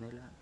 Bag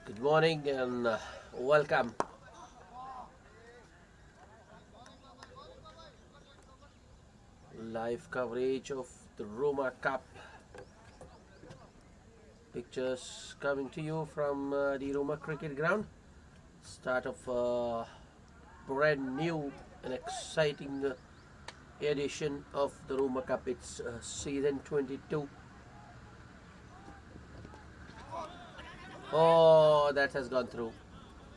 Good morning and welcome. Live coverage of the Ruma Cup. Pictures coming to you from the Ruma cricket ground. Start of a brand new and exciting edition of the Ruma Cup. It's season 22. Oh, that has gone through.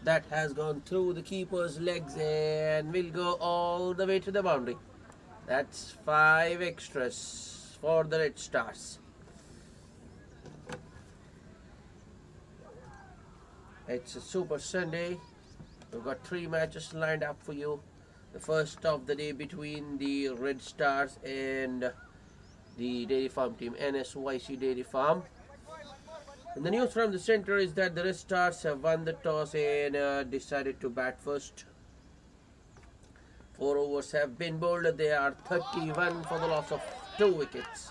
That has gone through the keeper's legs and will go all the way to the boundary. That's 5 extras for the Red Stars. It's a Super Sunday. We've got 3 matches lined up for you. The first of the day between the Red Stars and the dairy farm team, Nsyc Dairy Farm. And the news from the center is that the Red Stars have won the toss and decided to bat first. 4 overs have been bowled. They are 31 for the loss of 2 wickets.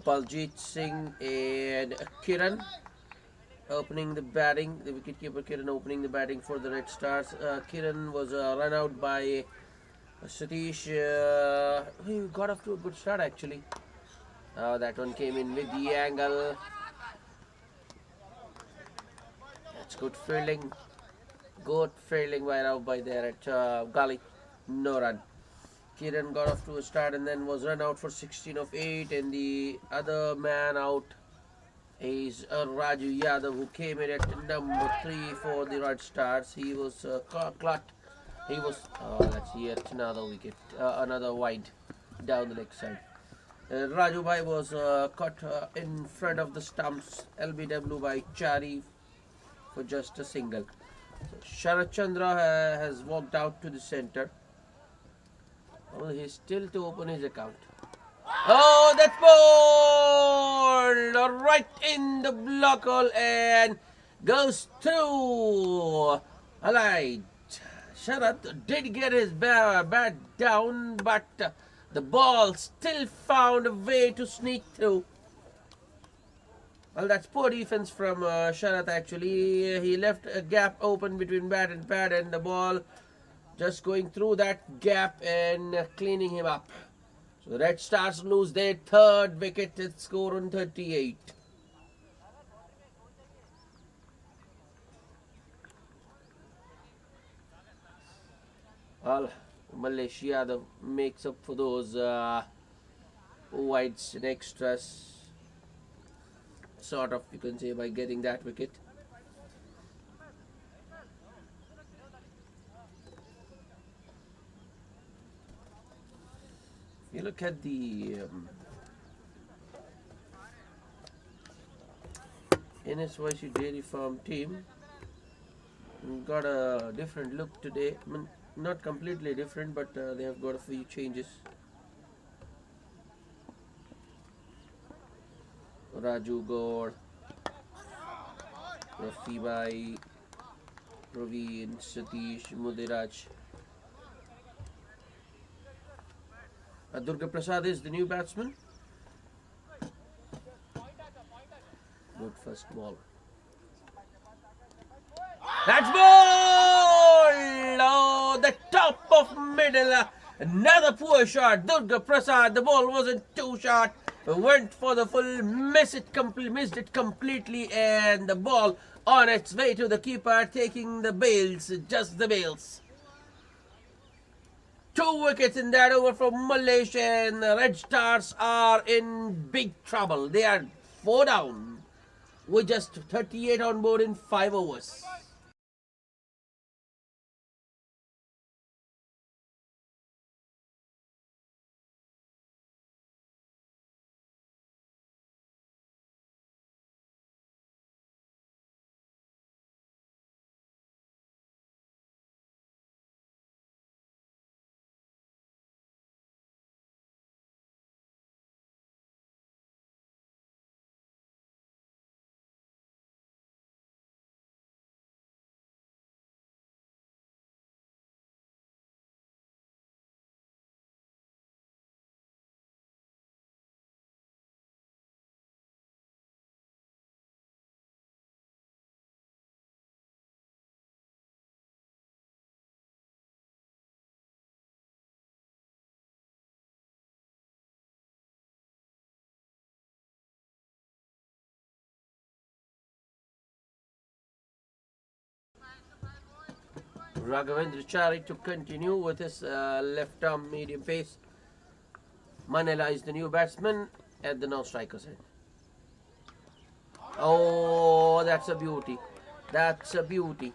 Baljit Singh and Kiran opening the batting. The wicketkeeper Kiran opening the batting for the Red Stars. Kiran was run out by Satish. He got off to a good start actually. That one came in with the angle. That's good fielding. Good fielding by there at Gali. No run. Kiran got off to a start and then was run out for 16 of 8, and the other man out is Raju Yadav, who came in at number 3 for the Red Stars. He was caught. He was that's yet another wicket, another wide down the leg side. Raju Bhai was caught in front of the stumps, LBW by Chari for just a single. So Sharat Chandra has walked out to the center. Well, he's still to open his account. Oh, that's ball right in the block hole and goes through. Alright, Sharat did get his bat down, but the ball still found a way to sneak through. Well, that's poor defense from Sharat actually. He left a gap open between bat and pad, and the ball just going through that gap and cleaning him up. So the Red Stars lose their 3rd wicket at score on 38. Well, Malaysia makes up for those wides and extras, sort of, you can say, by getting that wicket. You look at the Nsyc Dairy Farm team. Got a different look today. I mean, not completely different, but they have got a few changes. Raju Gaur, Rafi Bhai, Praveen, Satish, Mudiraj. Durga Prasad is the new batsman. Good first ball. That's ball! Oh, the top of middle. Another poor shot. Durga Prasad. The ball wasn't too short. Went for the full. Missed it completely, and the ball on its way to the keeper, taking the bails. Just the bails. 2 wickets in that over from Malaysia, and the Red Stars are in big trouble. They are 4 down with just 38 on board in 5 overs. Raghavendra Chari to continue with his left arm medium pace. Manila is the new batsman at the non-striker's end. Oh, that's a beauty. That's a beauty.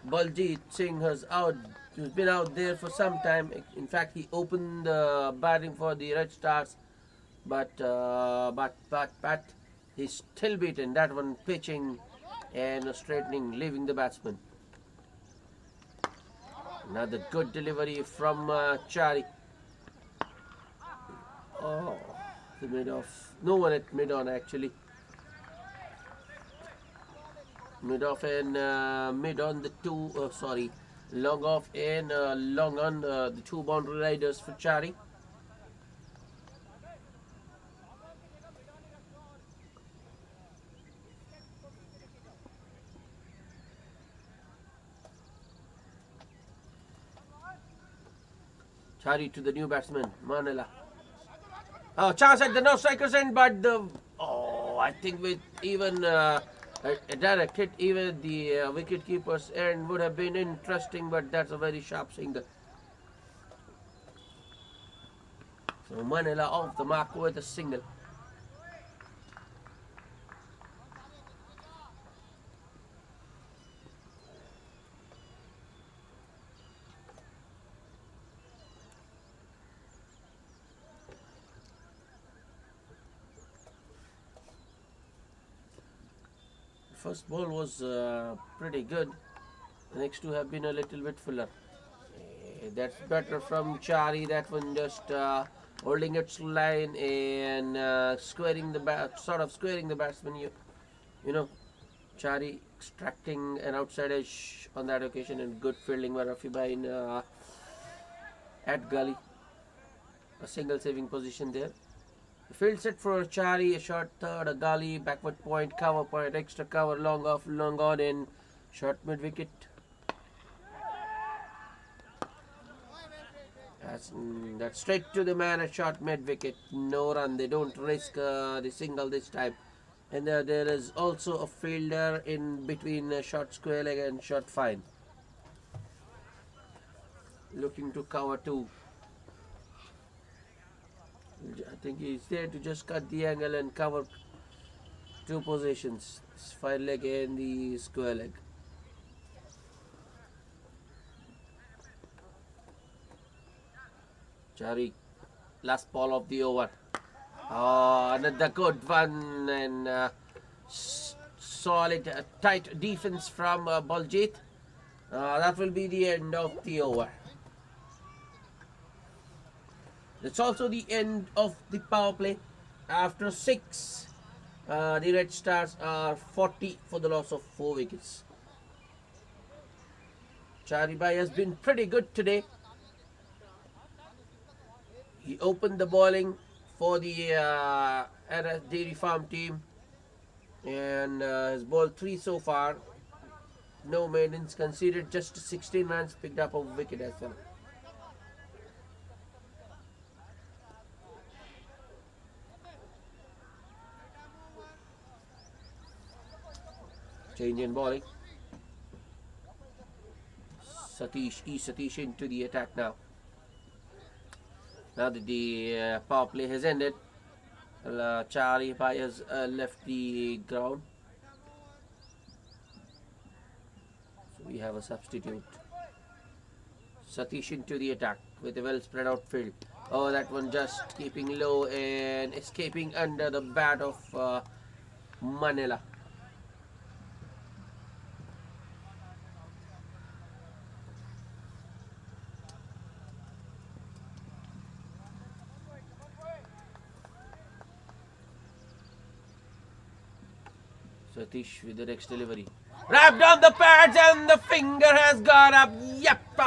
Baljeet Singh has been out there for some time. In fact, he opened the batting for the Red Stars, but he's still beaten. That one pitching and straightening, leaving the batsman. Another good delivery from Chari. Oh, the mid-off. No one at mid-on actually. Mid-off and mid-on the two, long off and long on the 2 boundary riders for Chari. Chari to the new batsman, Manila. Oh, chance at the no-striker's end, but I think with even a direct hit, even the wicket-keeper's end would have been interesting, but that's a very sharp single. So Manila off the mark with a single. First ball was pretty good. The next 2 have been a little bit fuller. That's better from Chari. That one just holding its line and squaring the batsman. You know, Chari extracting an outside edge on that occasion, and good fielding by Rafi Bhai at gully. A single saving position there. The field set for Chari, a short third, a gully, backward point, cover point, extra cover, long off, long on, and short mid wicket. That's straight to the man at short mid wicket. No run. They don't risk the single this time. And there is also a fielder in between short square leg and short fine, looking to cover 2. I think he's there to just cut the angle and cover 2 positions, fine leg and the square leg. Chari Last ball of the over. Another good one, and solid, tight defense from Baljit. That will be the end of the over. It's also the end of the power play. After 6, the Red Stars are 40 for the loss of 4 wickets. Charibai has been pretty good today. He opened the bowling for the Dairy Farm team and has bowled 3 so far. No maidens conceded, just 16 runs, picked up a wicket as well. Change in bowling. Satish into the attack now. Now that the power play has ended, Charlie Pai has left the ground. So we have a substitute. Satish into the attack with a well spread out field. Oh, that one just keeping low and escaping under the bat of Manila. Satish with the next delivery. Wrapped on the pads and the finger has gone up. Yep,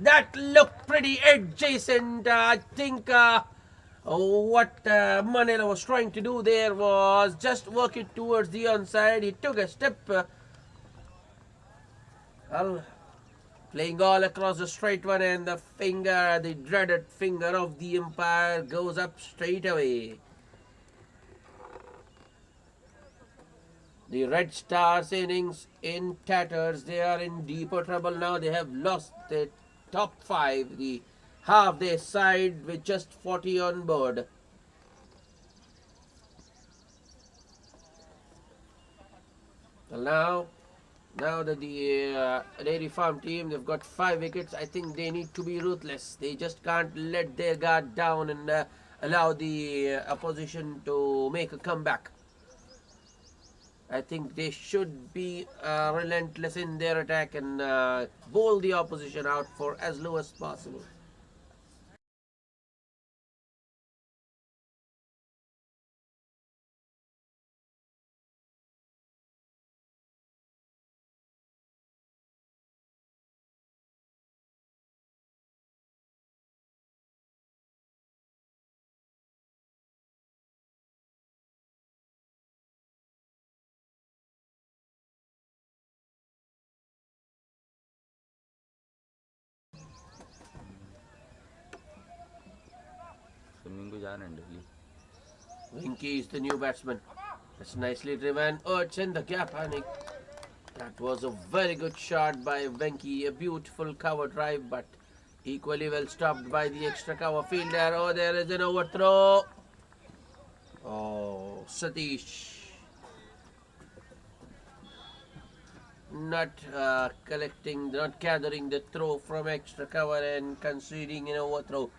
that looked pretty adjacent. I think what Manila was trying to do there was just work it towards the onside. He took a step. Playing all across the straight one, and the finger, the dreaded finger of the umpire, goes up straight away. The Red Stars innings in tatters. They are in deeper trouble now. They have lost the top 5, the half their side with just 40 on board. Well, now that the Dairy Farm team, they've got 5 wickets, I think they need to be ruthless. They just can't let their guard down and allow the opposition to make a comeback. I think they should be relentless in their attack and bowl the opposition out for as low as possible. Winky is the new batsman. That's nicely driven. Oh, it's in the gap, Anik. That was a very good shot by Venki. A beautiful cover drive, but equally well stopped by the extra cover fielder. Oh, there is an overthrow. Oh, Satish. Not gathering the throw from extra cover and conceding an overthrow.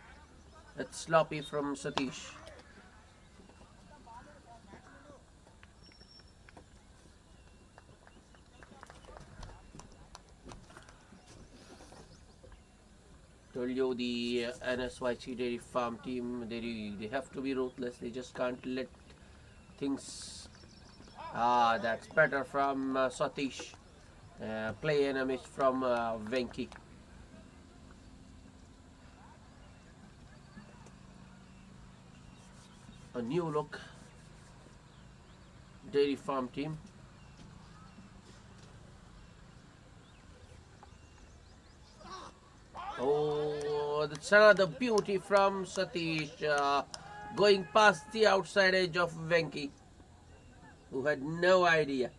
That's sloppy from Satish. Told you the Nsyc Dairy Farm team, they have to be ruthless. They just can't let things. That's better from Satish. Play and a miss from Venki. A new look Dairy Farm team. Oh, that's another beauty from Satish, going past the outside edge of Venki, who had no idea.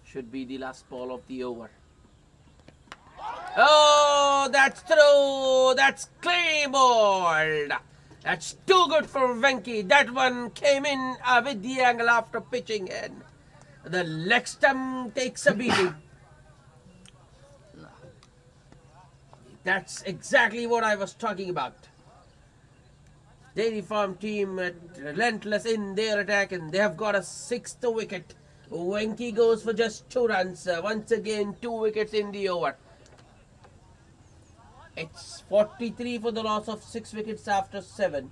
Should be the last ball of the over. Oh, that's through. That's clean bowled. That's too good for Venki. That one came in with the angle after pitching in. The leg stump takes a beating. That's exactly what I was talking about. Dairy Farm team relentless in their attack, and they have got a sixth wicket. Wenky goes for just 2 runs. Once again, 2 wickets in the over. It's 43 for the loss of 6 wickets after 7.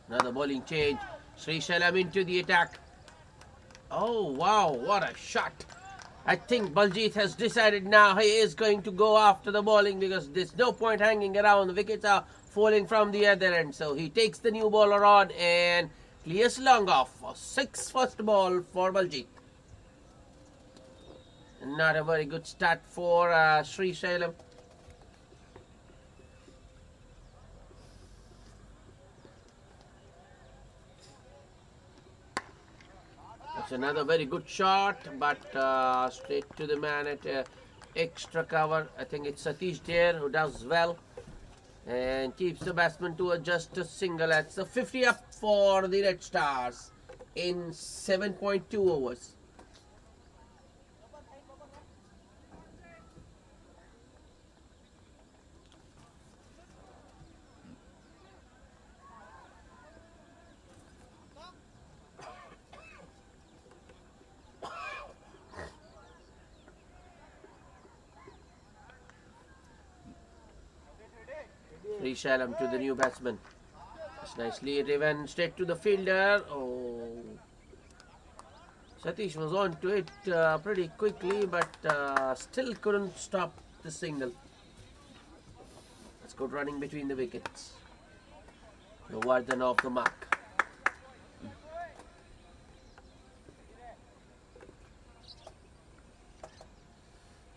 Another bowling change. Sri Shalam into the attack. Oh wow, what a shot. I think Baljit has decided now he is going to go after the bowling because there's no point hanging around. The wickets are falling from the other end. So he takes the new bowler on and clears long off. A 6 first ball for Baljit. Not a very good start for Sri Shailam. That's another very good shot, but straight to the man at extra cover. I think it's Satish there who does well and keeps the batsman to just a single. That's a 50 up for the Red Stars in 7.2 overs. Sri Shalam to the new batsman. It's nicely driven straight to the fielder. Oh, Satish was on to it pretty quickly, but still couldn't stop the single. It's good running between the wickets. Vardhan off the mark.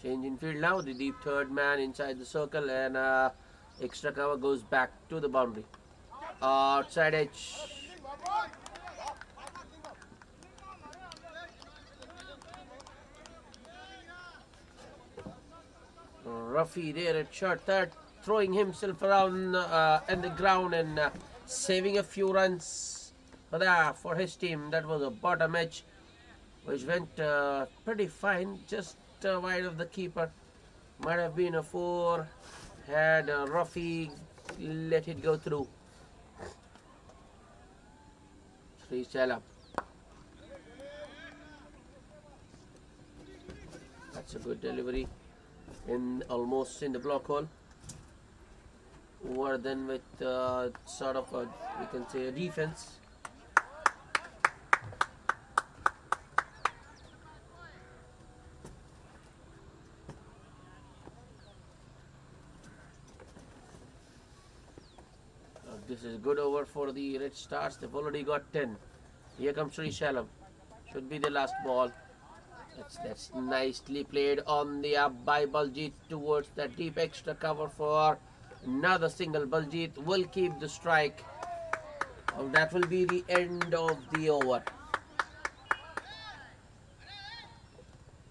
Change in field now. The deep third man inside the circle, and extra cover goes back to the boundary. Outside edge. Ruffy there at short third, throwing himself around in the ground and saving a few runs for his team. That was a bottom edge which went pretty fine, just wide of the keeper. Might have been a 4 had Ruffy let it go through. Sri Shalam. That's a good delivery. Almost in the block hole. Vardhan with sort of a, we can say, a defense. This is a good over for the Red Stars. They've already got 10. Here comes Sri Shalam. Should be the last ball. That's nicely played on the up by Baljit towards that deep extra cover for another single. Baljit will keep the strike. That will be the end of the over.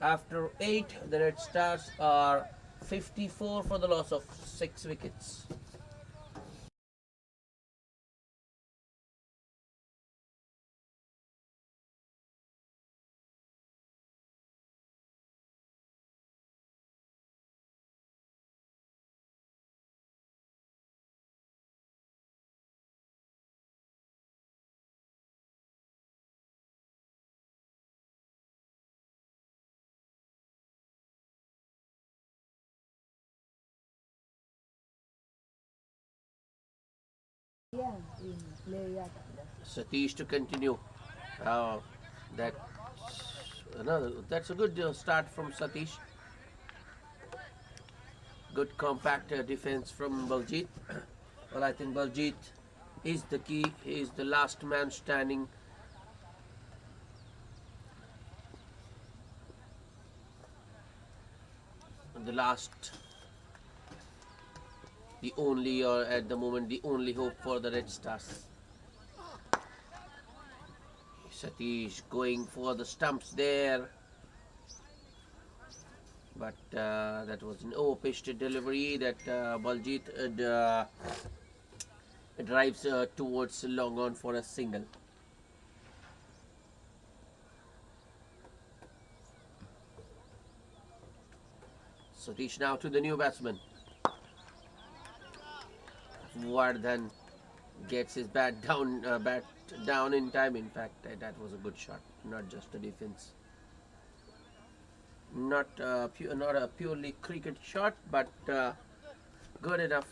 After 8, the Red Stars are 54 for the loss of 6 wickets. Satish to continue. Uh, that that's a good start from Satish. Good compact defense from Baljeet. Well, I think Baljeet is the key. He is the last man standing. The last, the only, or at the moment, the only hope for the Red Stars. Satish going for the stumps there. But that was an over-pitched delivery that Baljeet drives towards long on for a single. Satish now to the new batsman. Vardhan gets his bat down in time. In fact, that was a good shot, not just a defense. Not not a purely cricket shot, but good enough.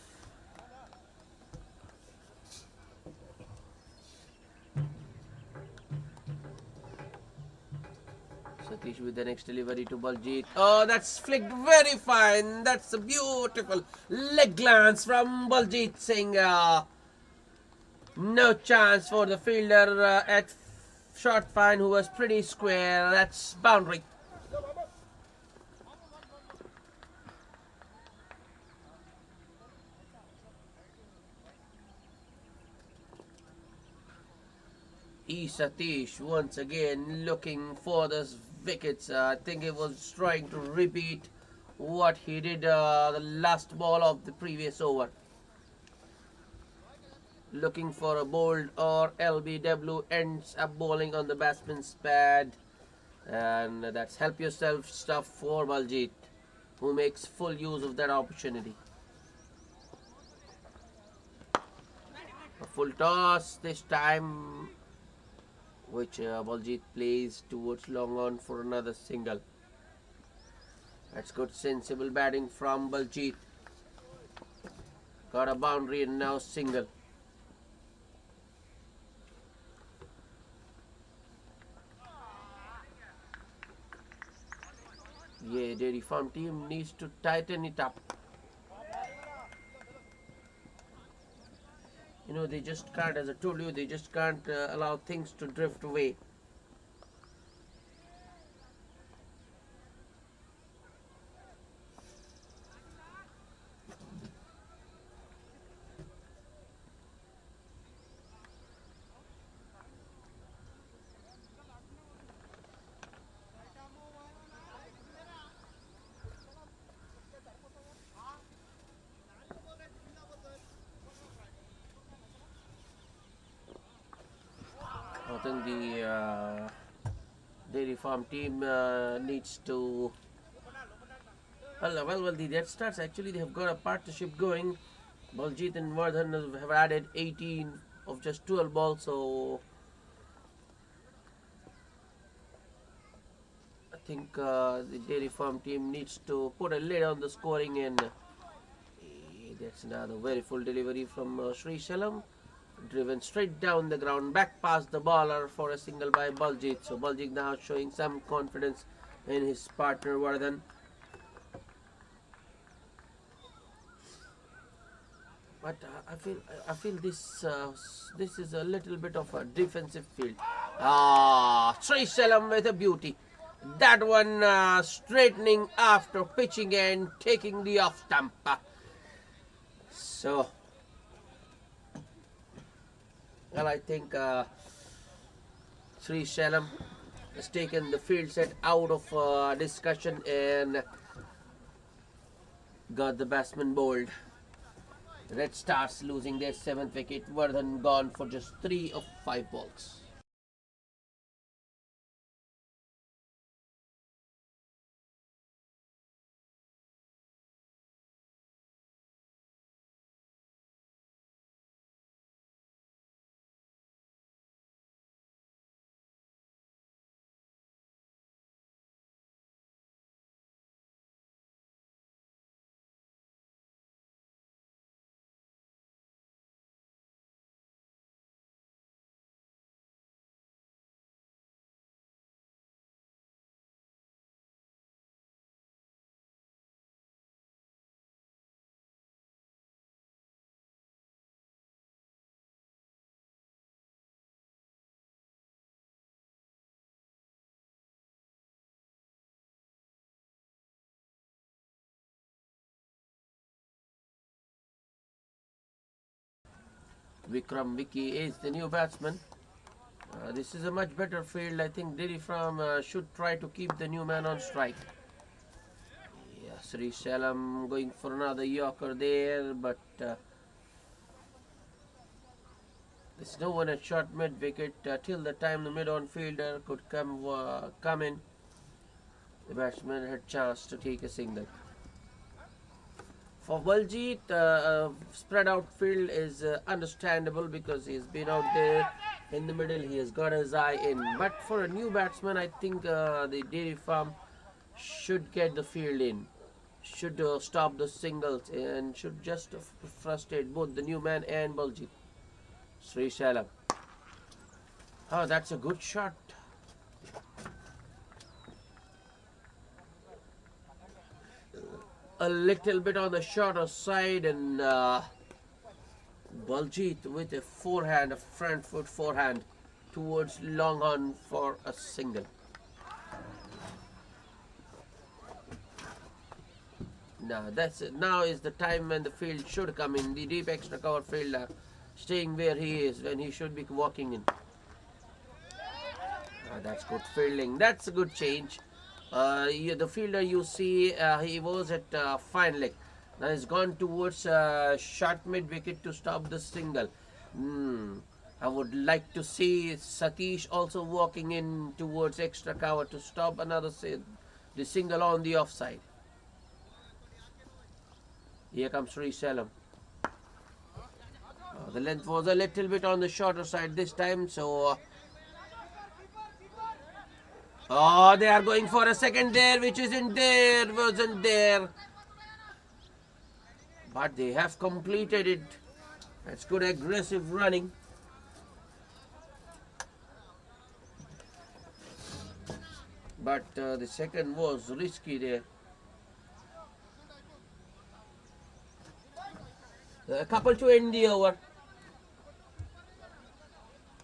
Satish with the next delivery to Baljeet. Oh, that's flicked very fine. That's a beautiful leg glance from Baljeet Singh. No chance for the fielder at short fine, who was pretty square. That's boundary. Satish once again looking for those wickets. I think he was trying to repeat what he did the last ball of the previous over. Looking for a bold, or LBW ends up bowling on the batsman's pad. And that's help yourself stuff for Baljeet, who makes full use of that opportunity. A full toss this time, which Baljeet plays towards long on for another single. That's good sensible batting from Baljeet. Got a boundary and now single. Yeah, Dairy Farm team needs to tighten it up. They just can't, as I told you, they just can't allow things to drift away. I think the Dairy Farm team needs to. Well, the Red Stars actually, they have got a partnership going. Baljeet and Vardhan have added 18 of just 12 balls, so I think the Dairy Farm team needs to put a lid on the scoring, and that's another very full delivery from Sri Shalam. Driven straight down the ground, back past the bowler for a single by Baljeet. So Baljeet now showing some confidence in his partner Vardhan. But I feel this is a little bit of a defensive field. Sri Shalam with a beauty. That one straightening after pitching and taking the off stump. So, well, I think Sri Shalam has taken the field set out of discussion and got the batsman bowled. Red Stars losing their 7th wicket. Vardhan gone for just 3 of 5 balls. Vikram Vicky is the new batsman. This is a much better field. I think Diddy from should try to keep the new man on strike. Yeah, Sri Salam going for another Yorker there, but there's no one at short mid wicket till the time the mid on fielder could come in. The batsman had chance to take a single. For Baljeet, spread out field is understandable because he's been out there in the middle. He has got his eye in. But for a new batsman, I think the dairy farm should get the field in, should stop the singles, and should just frustrate both the new man and Baljeet. Sri Salam. Oh, that's a good shot. A little bit on the shorter side, and Baljeet with a forehand, a front foot forehand towards long on for a single. Now that's it. Now is the time when the field should come in. The deep extra cover fielder staying where he is when he should be walking in. That's good fielding. That's a good change. The fielder you see, he was at fine leg. Now he's gone towards short mid wicket to stop the single. I would like to see Satish also walking in towards extra cover to stop the single on the offside. Here comes Sri Salam. The length was a little bit on the shorter side this time, so oh, they are going for a second there, which isn't there, wasn't there. But they have completed it. That's good aggressive running. But the second was risky there. A couple to end the over.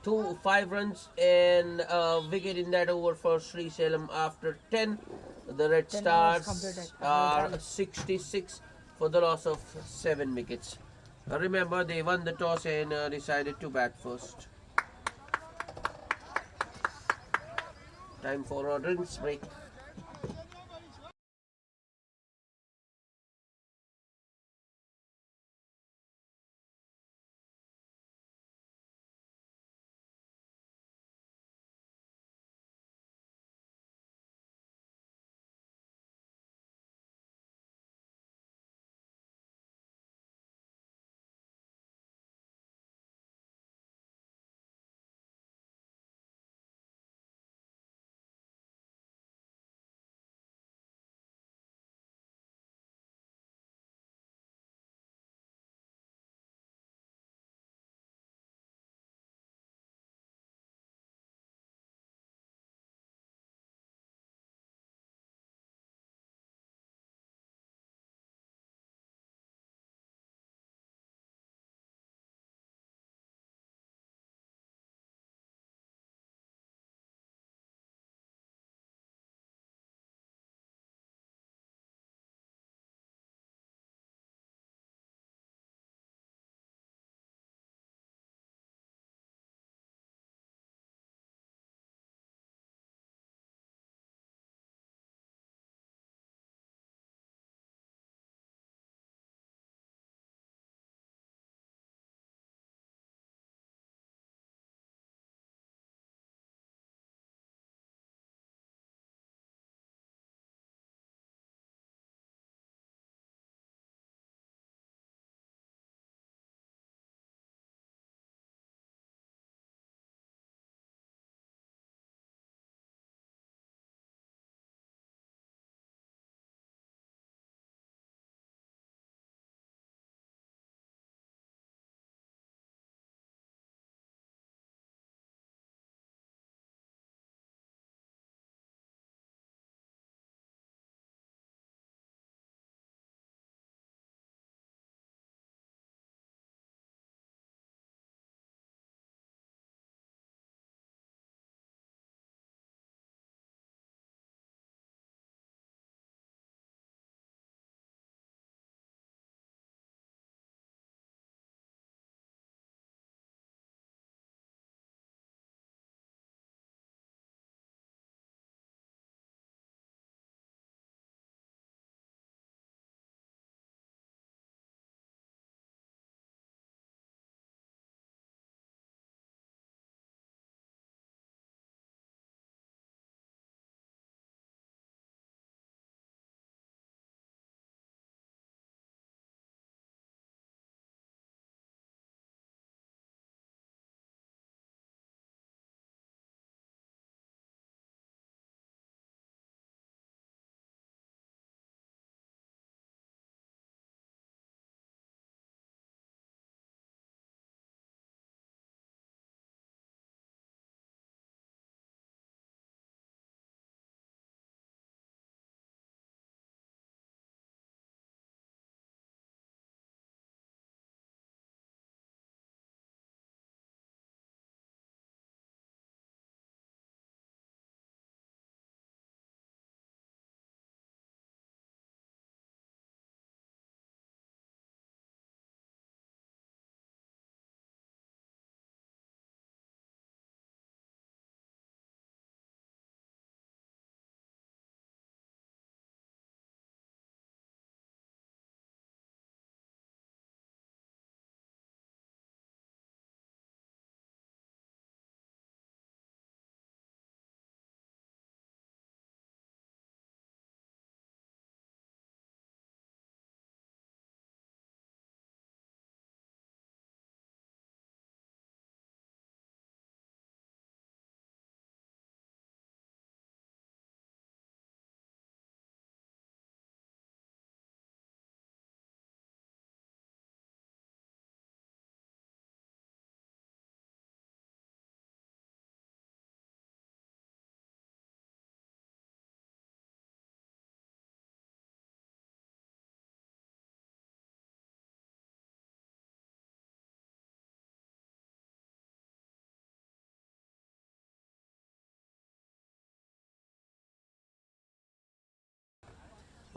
5 runs and a wicket in that over for Sri Salam after 10. The Red Stars are 66 for the loss of 7 wickets. Remember, they won the toss and decided to bat first. Time for a drinks break.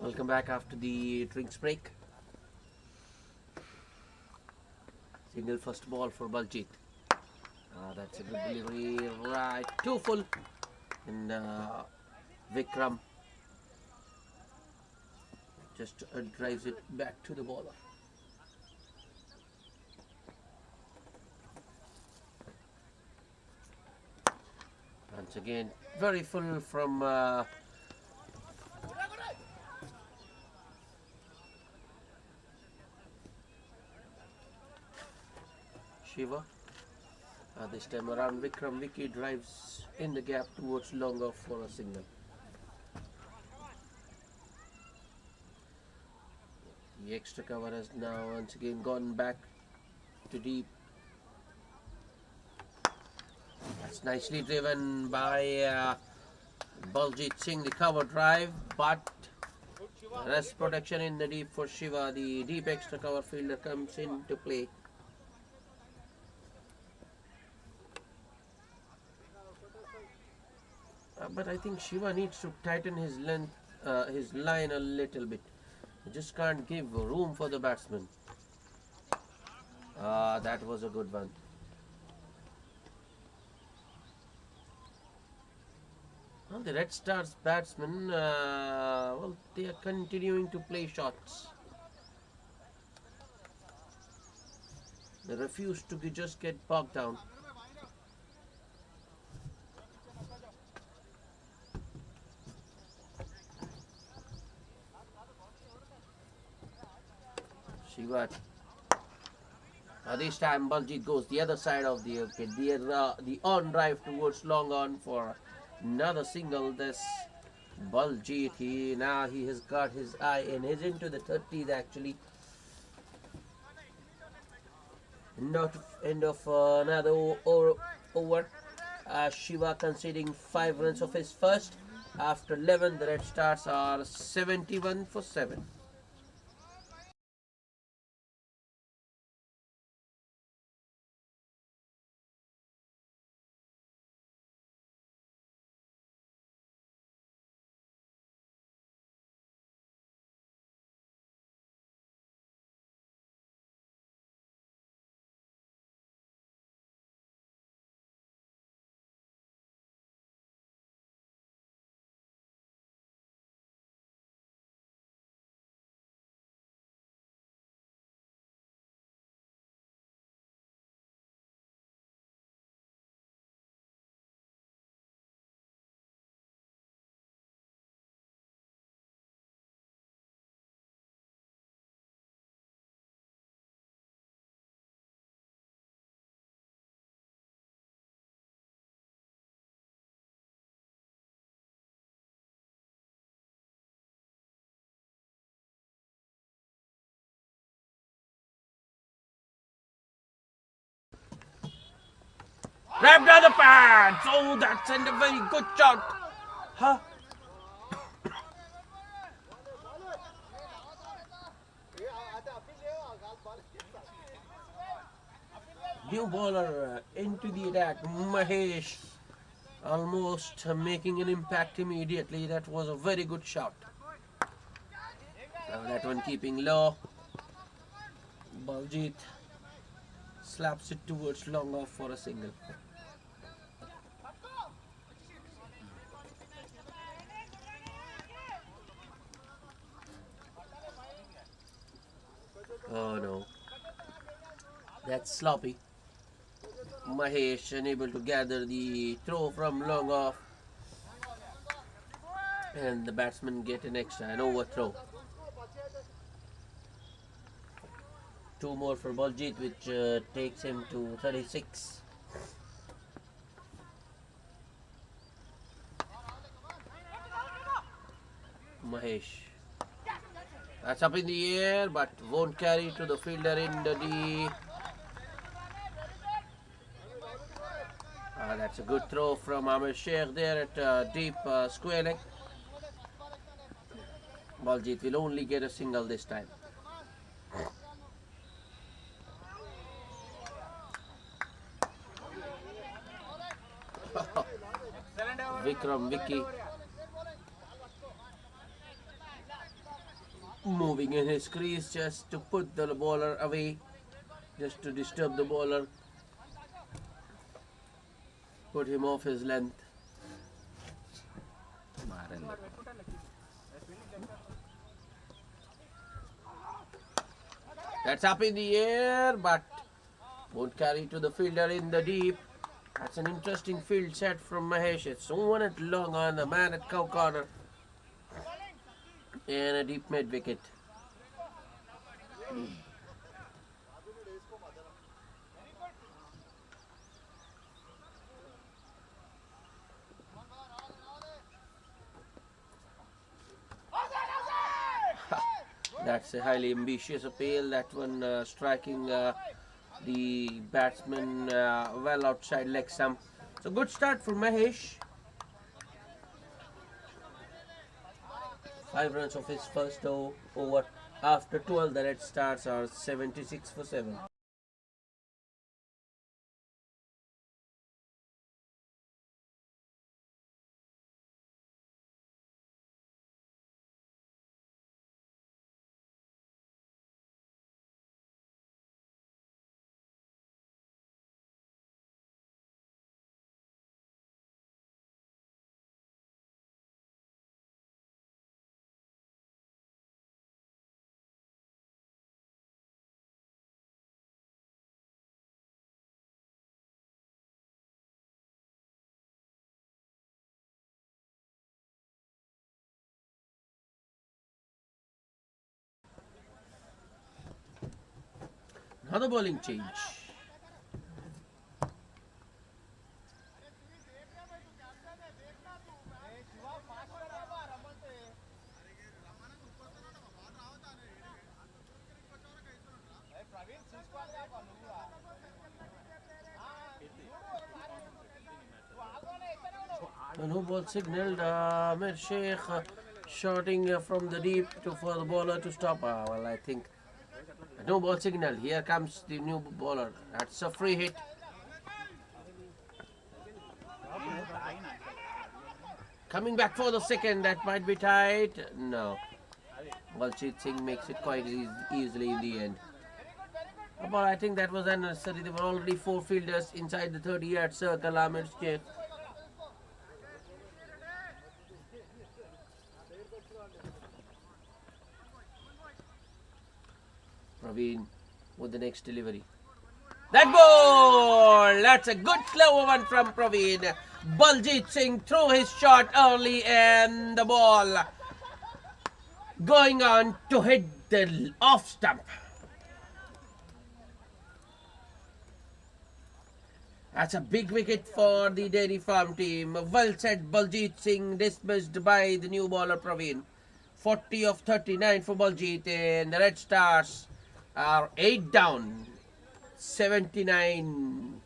Welcome back after the drinks break. Single first ball for Baljit. That's a good delivery, right, too full. And Vikram just drives it back to the bowler. Once again, very full from Shiva. This time around, Vikram Vicky drives in the gap towards long off for a single. The extra cover has now once again gone back to deep. That's nicely driven by Baljit Singh, the cover drive, but rest protection in the deep for Shiva. The deep extra cover fielder comes into play. But I think Shiva needs to tighten his line a little bit. He just can't give room for the batsman. That was a good one. Well, the Red Stars batsmen, well, they are continuing to play shots. They refuse to just get bogged down. Shiva. This time Baljit goes the other side of the wicket. The on drive towards long on for another single. This Baljit, he has got his eye in. He's into the 30s actually. End of another over. Shiva conceding 5 runs of his first. After 11, the Red Stars are 71 for 7. Wrapped on the pads. Oh, that's a very good shot. Huh? New bowler into the attack. Mahesh almost making an impact immediately. That was a very good shot. Now that one keeping low. Baljit slaps it towards long off for a single. Oh no. That's sloppy. Mahesh unable to gather the throw from long off. And the batsman get an overthrow. 2 more for Baljit, which takes him to 36. Mahesh. That's up in the air, but won't carry to the fielder in the D. That's a good throw from Nsyc there at deep square leg. Baljit will only get a single this time. Vikram Vicky moving in his crease just to put the bowler away, just to disturb the bowler, put him off his length. That's up in the air, but won't carry to the fielder in the deep. That's an interesting field set from Mahesh. It's 1 long on the man at cow corner. And a deep mid wicket. That's a highly ambitious appeal. That one striking the batsman well outside leg stump. So good start for Mahesh. 5 runs of his first over. After 12, the Red Stars are 76 for 7. Another bowling change. The no ball signaled. Nsyc shooting from the deep for the bowler to stop. Well, I think no ball signal. Here comes the new bowler. That's a free hit. Coming back for the second. That might be tight. No. Nsyc makes it quite easily in the end. But I think that was unnecessary. There were already 4 fielders inside the 30-yard circle. Nsyc. Praveen with the next delivery. That ball! That's a good clever one from Praveen. Baljit Singh threw his shot early and the ball going on to hit the off stump. That's a big wicket for the Dairy Farm team. Well said, Baljit Singh dismissed by the new bowler Praveen. 40 of 39 for Baljit, and the Red Stars are 8 down. 79.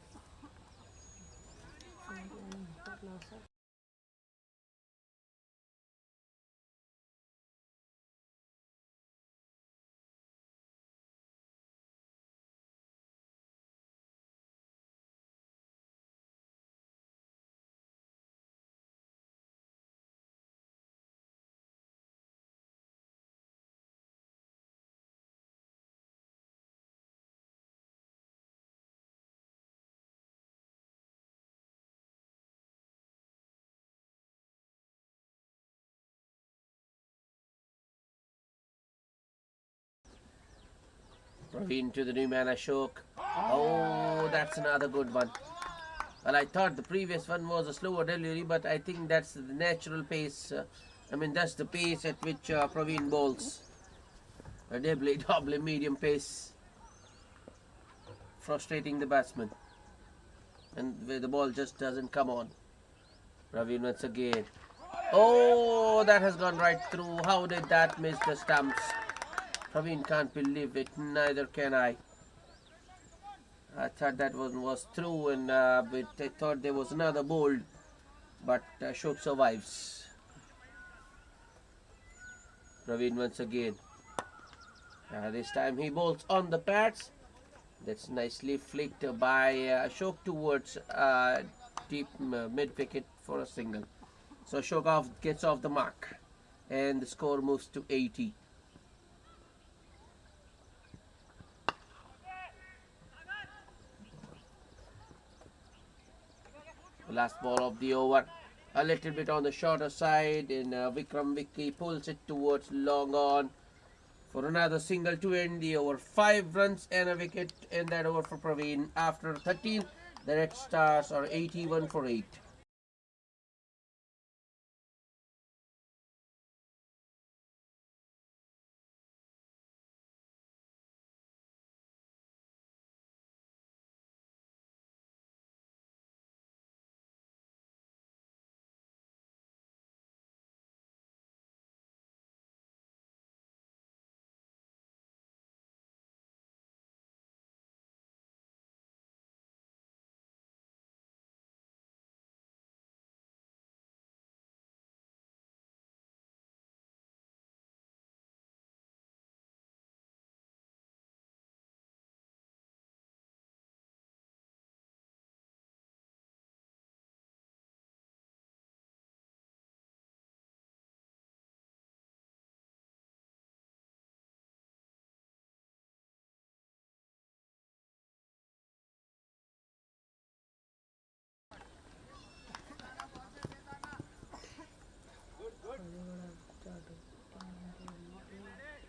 Praveen to the new man Ashok. Oh, that's another good one. Well, I thought the previous one was a slower delivery, but I think that's the natural pace. That's the pace at which Praveen bowls. A double medium pace. Frustrating the batsman. And where the ball just doesn't come on. Praveen once again. Oh, that has gone right through. How did that miss the stumps? Praveen can't believe it. Neither can I. I thought that one was through, and but I thought there was another bold, but Ashok survives. Praveen once again. This time he bowls on the pads. That's nicely flicked by Ashok towards deep mid wicket for a single. So Ashok gets off the mark, and the score moves to 80. Last ball of the over. A little bit on the shorter side, and Vikram Vicky pulls it towards long on for another single to end the over. 5 runs and a wicket in that over for Praveen. After 13, the Red Stars are 81 for 8.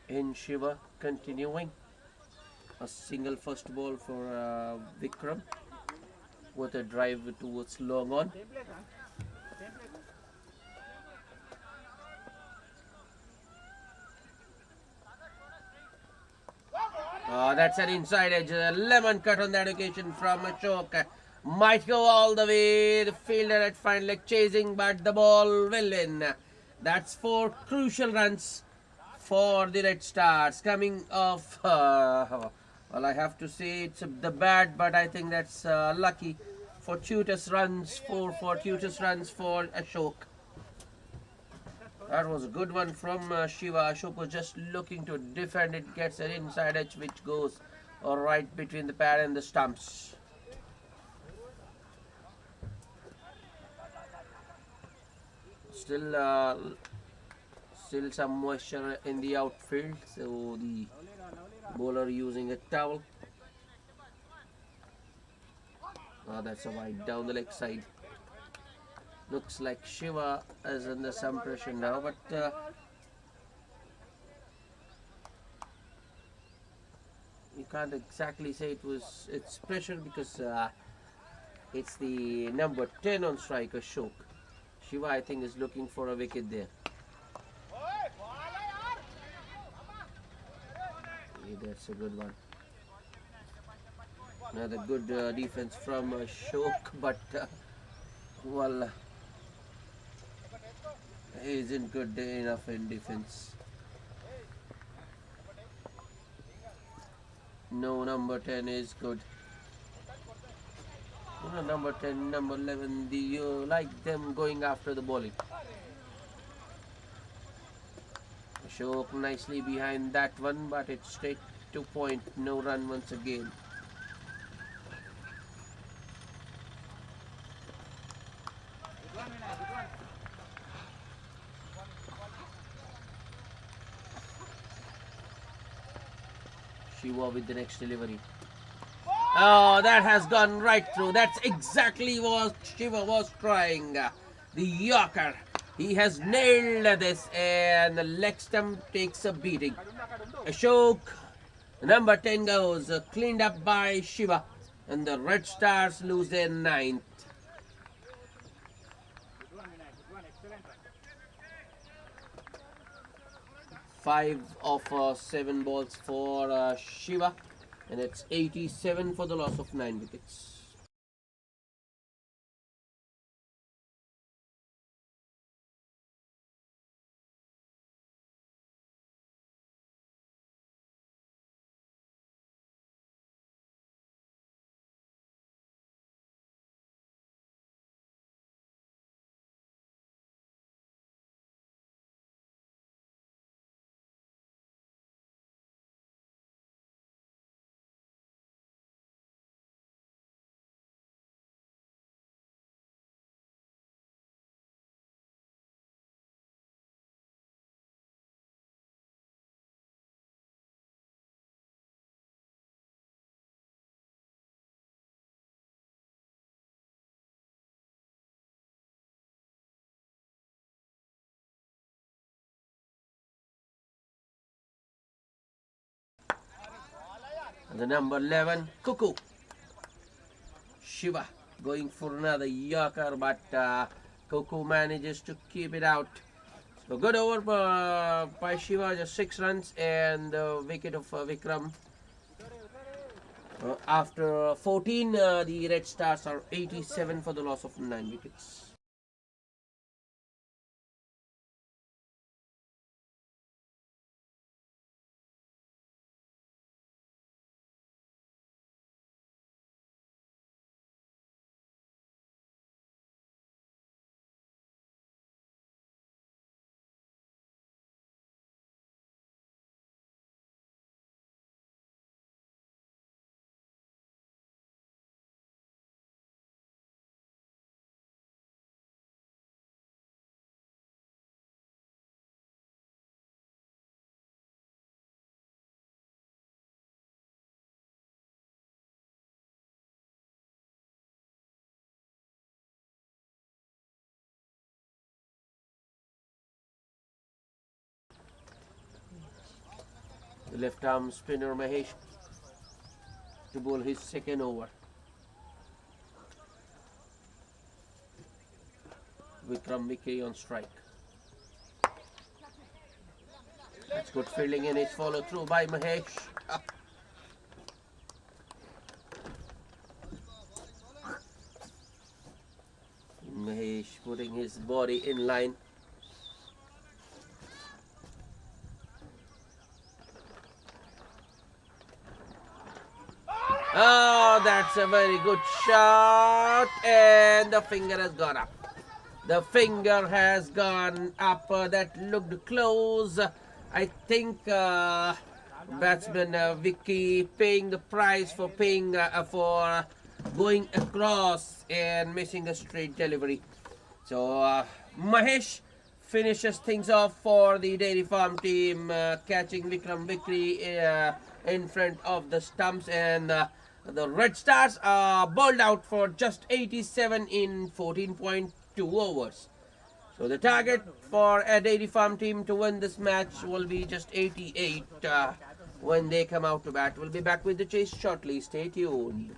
In Shiva continuing. A single first ball for Vikram with a drive towards long on. That's an inside edge. A lemon cut on that occasion from Ashok. Might go all the way. The fielder at fine leg chasing, but the ball will in. That's 4 crucial runs for the Red Stars. Coming off, well, I have to say it's the bat, but I think that's lucky. Fortuitous runs, 4 fortuitous runs for Ashok. That was a good one from Shiva. Ashok was just looking to defend it. Gets an inside edge which goes right between the pad and the stumps. Still some moisture in the outfield, so the bowler using a towel. That's a wide down the leg side. Looks like Shiva is under some pressure now, but you can't exactly say it's pressure because it's the number 10 on strike, Ashok. Shiva, I think, is looking for a wicket there. That's a good one. Another good defense from Ashok, but well, he isn't good enough in defense. No, number 10 is good. Number 10, number 11, you like them going after the bowling. Ashok nicely behind that one, but it's straight to point. No run once again. Shiva with the next delivery. Oh, that has gone right through. That's exactly what Shiva was trying. The Yorker. He has nailed this, and the leg stump takes a beating. Ashok, number 10 goes cleaned up by Shiva, and the Red Stars lose their 9th. 5 of 7 balls for Shiva, and it's 87 for the loss of 9 wickets. The number 11, Cuckoo. Shiva going for another Yorker, but Cuckoo manages to keep it out. So good over by Shiva, just 6 runs, and the wicket of Vikram. After 14, the Red Stars are 87 for the loss of 9 wickets. The left arm spinner Mahesh to bowl his second over. Vikram Vicky on strike. That's good fielding and it's followed through by Mahesh. Mahesh putting his body in line. Oh, that's a very good shot, and the finger has gone up. The finger has gone up. That looked close. I think batsman Vicky paying the price for going across and missing a straight delivery. So Mahesh finishes things off for the Dairy Farm team, catching Vikram Vikri in front of the stumps, and the Red Stars are bowled out for just 87 in 14.2 overs. So the target for a Dairy Farm team to win this match will be just 88 when they come out to bat. We'll be back with the chase shortly. Stay tuned.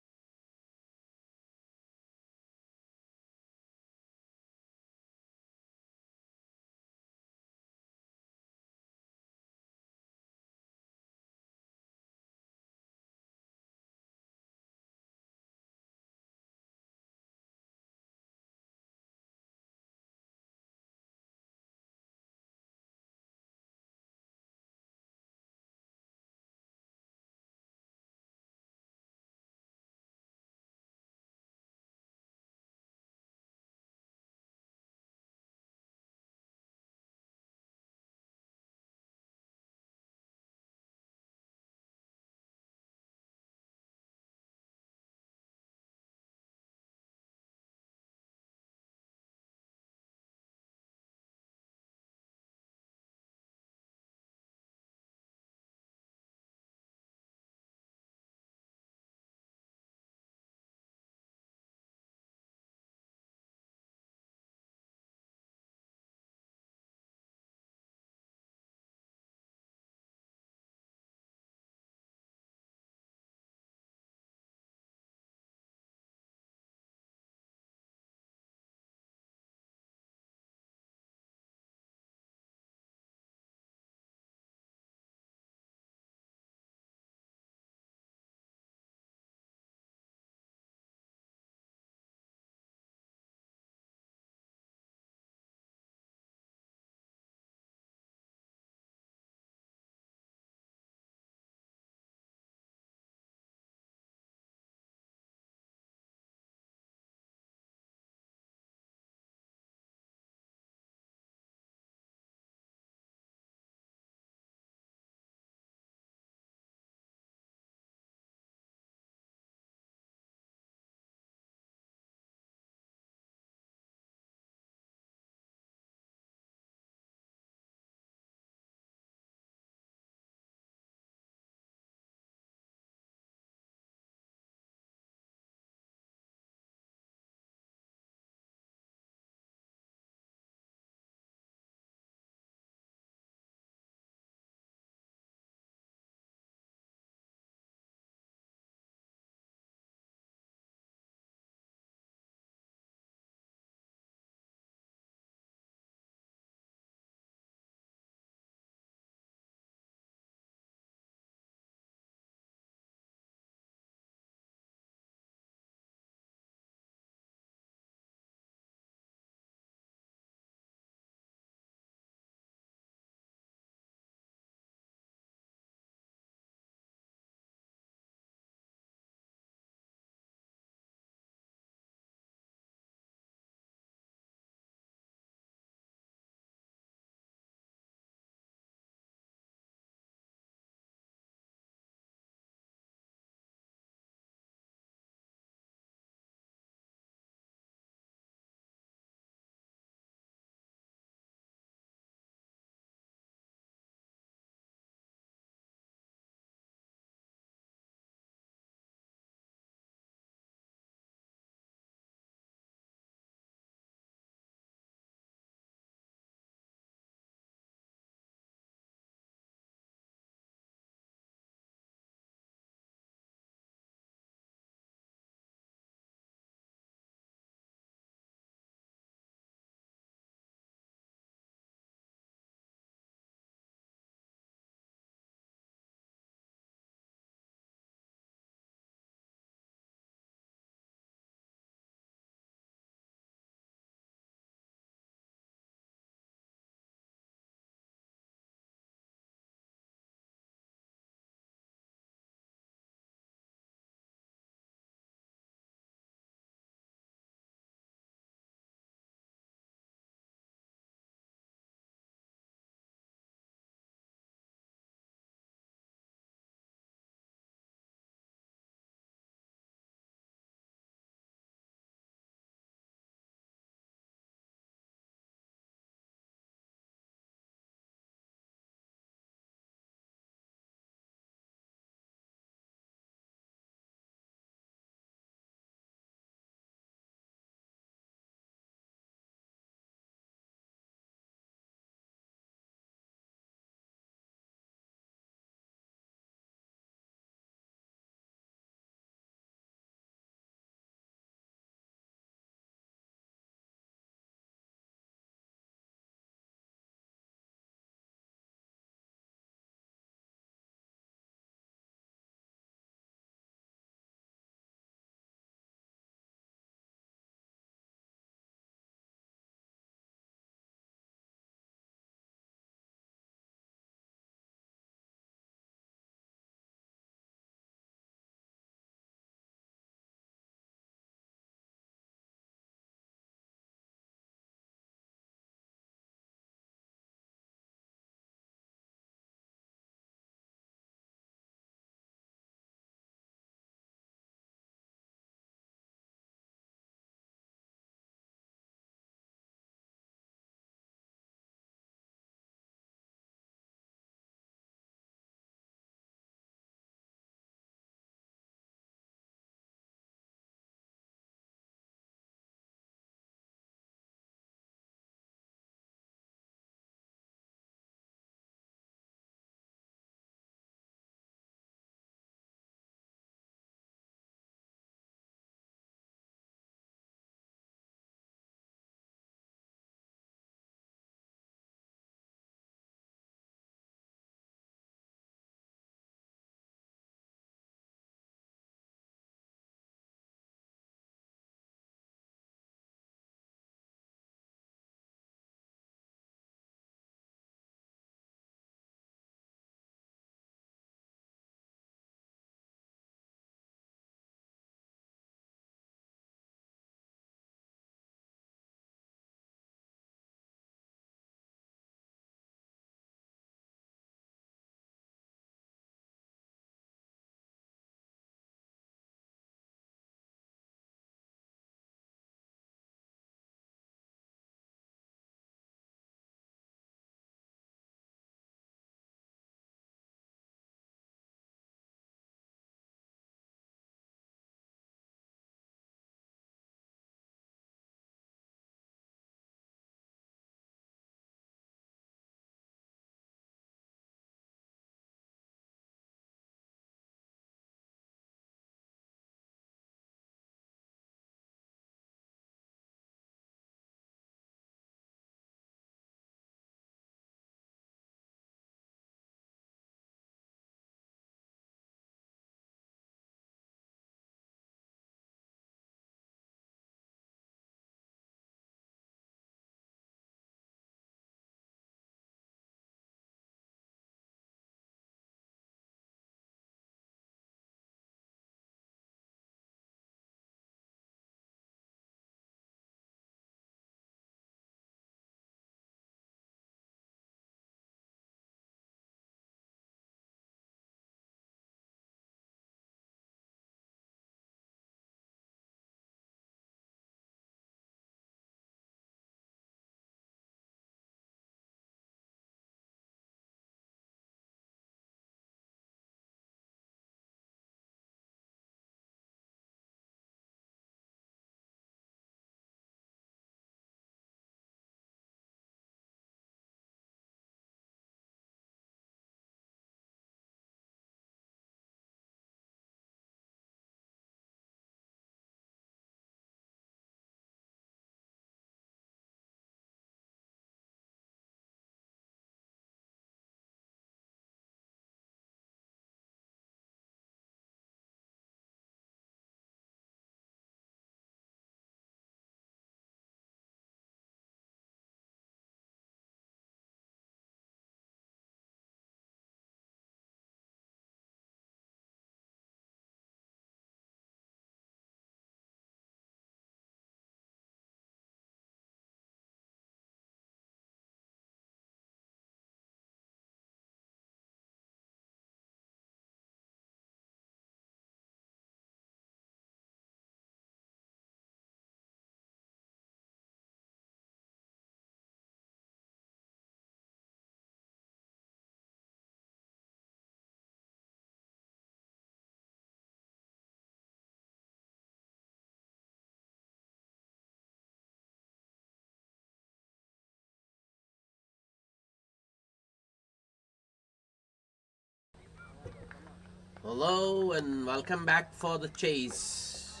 Hello and welcome back for the chase.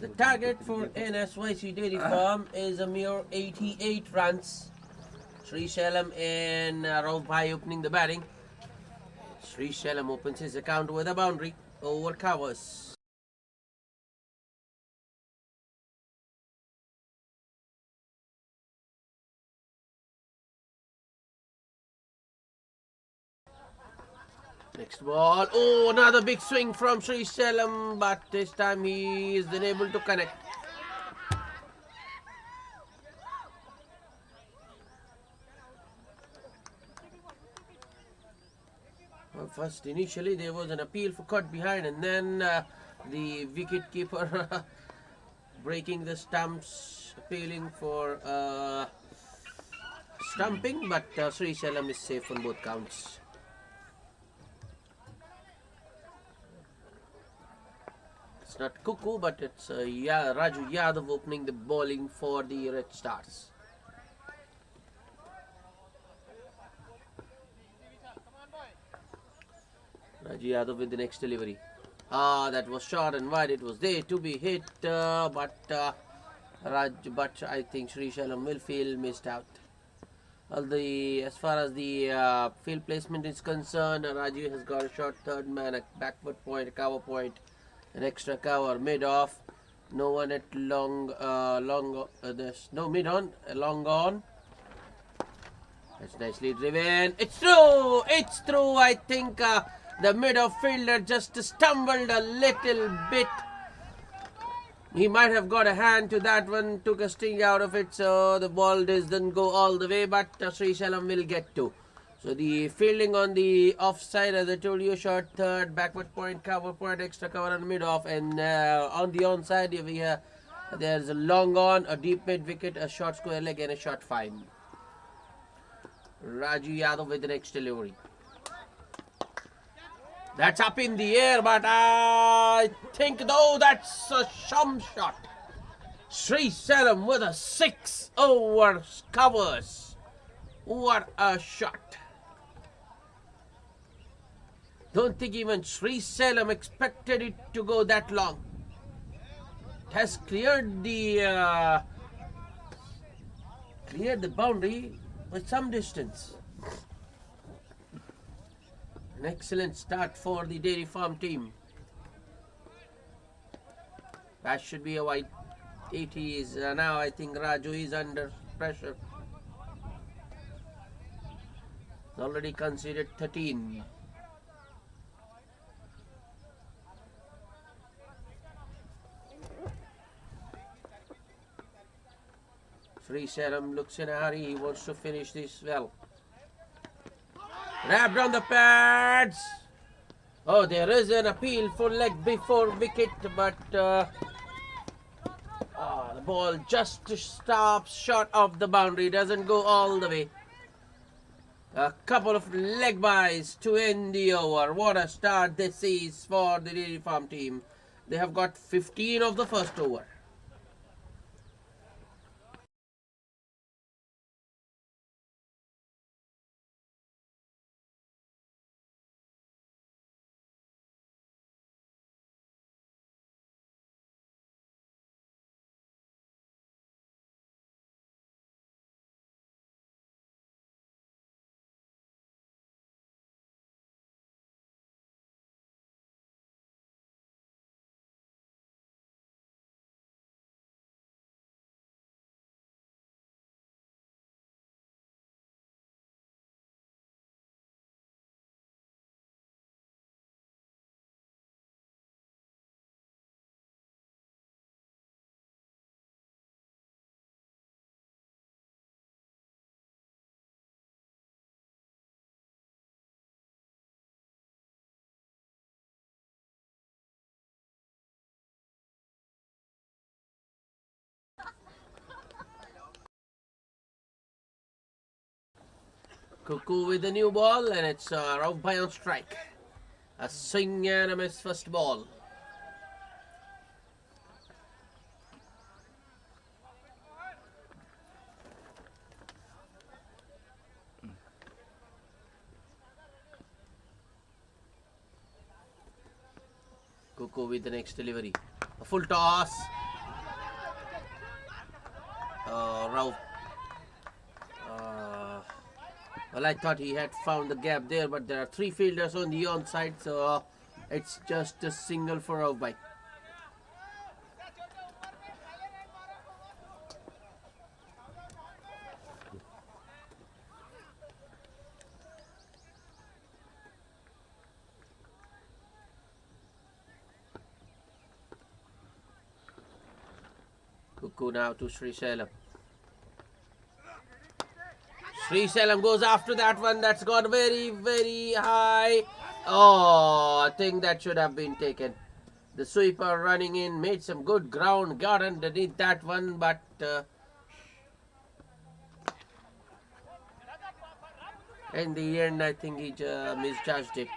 The target for Nsyc Dairy Farm is a mere 88 runs. Srisailam and Rauf Bhai opening the batting. Srisailam opens his account with a boundary over covers. Next ball. Oh, another big swing from Srisailam, but this time he is unable to connect. Well, first, initially there was an appeal for caught behind, and then the wicket keeper breaking the stumps, appealing for stumping, but Srisailam is safe on both counts. It's not Cuckoo, but it's Raju Yadav opening the bowling for the Red Stars. Raju Yadav with the next delivery. That was short and wide. It was there to be hit, but I think Srisailam will feel missed out. As far as the field placement is concerned, Raju has got a short third man, a backward point, a cover point, an extra cover, mid off. No one at there's no mid on, long on. That's nicely driven. It's through. It's through. I think the mid-off fielder just stumbled a little bit. He might have got a hand to that one, took a sting out of it, so the ball doesn't go all the way, but Srisailam will get to. So the fielding on the offside, as I told you, short third, backward point, cover point, extra cover and mid-off, and on the onside there's a long on, a deep mid-wicket, a short square leg and a short fine. Raju Yadav with the next delivery. That's up in the air, but I think though that's a shum shot. Srisailam with a 6 over covers. What a shot. Don't think even Srisailam expected it to go that long. It has cleared the boundary with some distance. An excellent start for the Dairy Farm team. That should be a wide. 80 is now. I think Raju is under pressure. He's already conceded 13. Srisailam looks in a hurry. He wants to finish this well. Wrapped on the pads. Oh, there is an appeal for leg before wicket, but the ball just stops short of the boundary. Doesn't go all the way. A couple of leg byes to end the over. What a start this is for the Dairy Farm team. They have got 15 of the first over. Cuckoo with the new ball, and it's Rauf Bhai on strike. A swing and a miss first ball. Kuku with the next delivery. A full toss. Rao. Well, I thought he had found the gap there, but there are 3 fielders on the onside, so it's just a single for Raubai. Kuku now to Sri Sailam. Sri Sailam goes after that one. That's gone very, very high. Oh, I think that should have been taken. The sweeper running in, made some good ground, got underneath that one, but in the end, I think he misjudged it.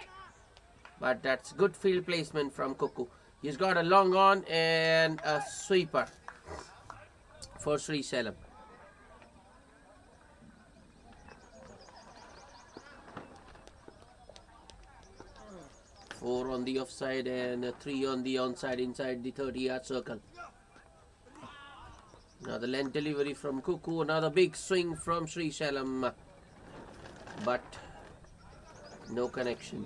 But that's good field placement from Kuku. He's got a long on and a sweeper for Sri Sailam. 4 on the offside and 3 on the onside inside the 30-yard circle. Another length delivery from Kuku. Another big swing from Sri Sailam, but no connection.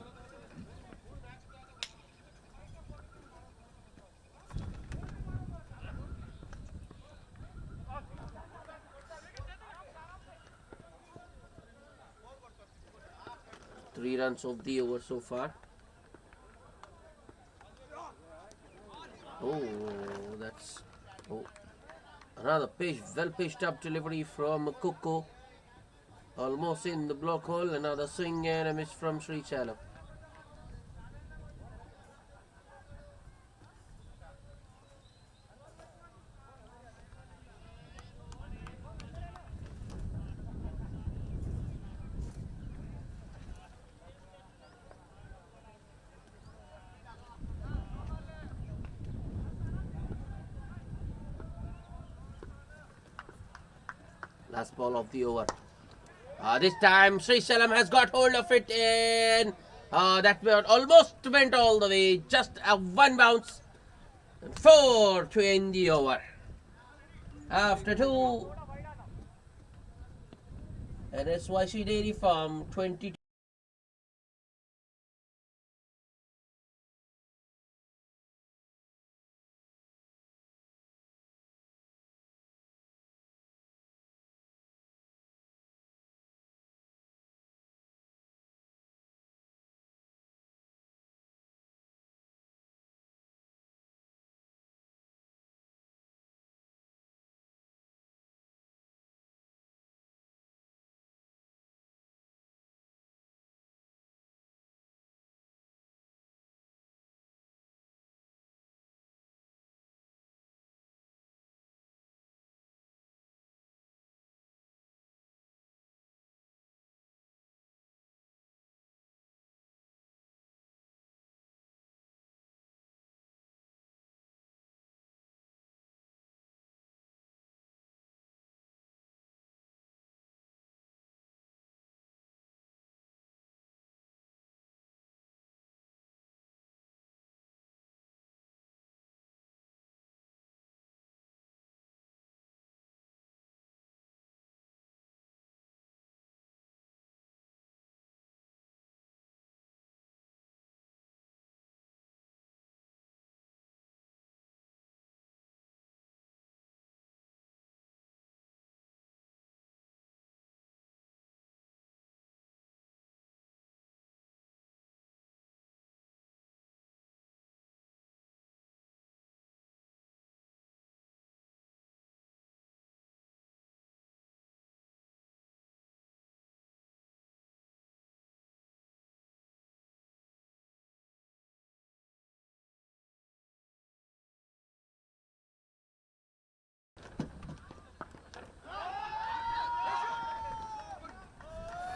Three runs of the over so far. Oh, that's another well pitched up delivery from Kuku. Almost in the block hole. Another swing and a miss from Sri Sailam. Last ball of the over. This time Sri Sailam has got hold of it, and that almost went all the way. Just a one bounce. And 4 to end the over. After 2. And Nsyc Dairy Farm 22.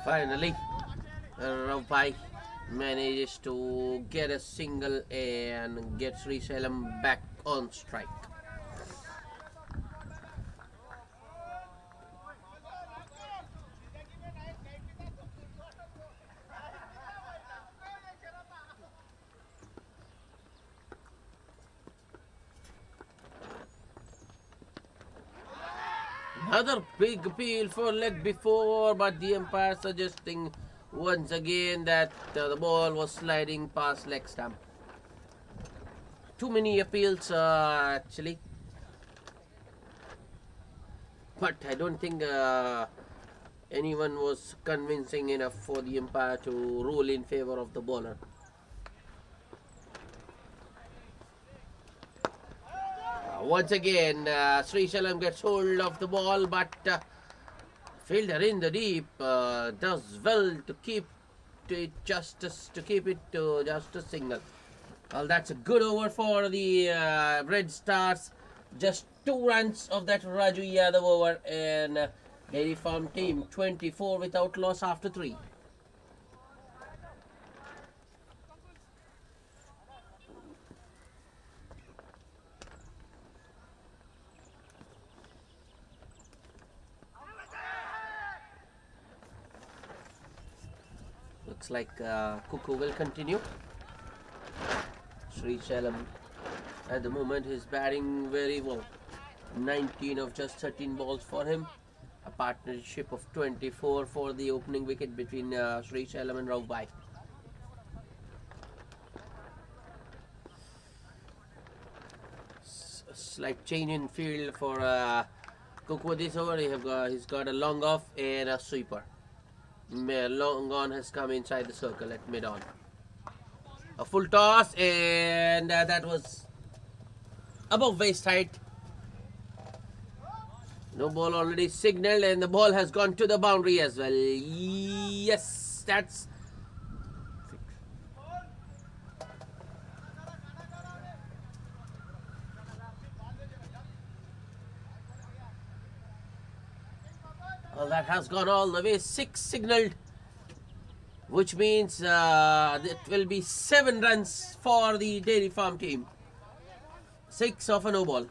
Finally, Raubai manages to get a single and get Sri Sailam back on strike. Another big appeal for leg before, but the umpire suggesting once again that the ball was sliding past leg stump. Too many appeals actually, but I don't think anyone was convincing enough for the umpire to rule in favor of the bowler. Once again, Sri Shalam gets hold of the ball, but fielder in the deep does well to keep it just a single. Well, that's a good over for the Red Stars. Just 2 runs of that Raju Yadav over, and Dairy Farm team 24 without loss after 3. Looks like Kuku will continue. Sri Shalam at the moment is batting very well. 19 of just 13 balls for him. A partnership of 24 for the opening wicket between Sri Shalam and Raubai. Slight change in field for Kuku this over. He's got a long off and a sweeper. Long on has come inside the circle at mid on. A full toss, and that was above waist height. No ball already signaled, and the ball has gone to the boundary as well. Yes, that's well, that has gone all the way. 6 signaled, which means it will be 7 runs for the Dairy Farm team. 6 of a no ball.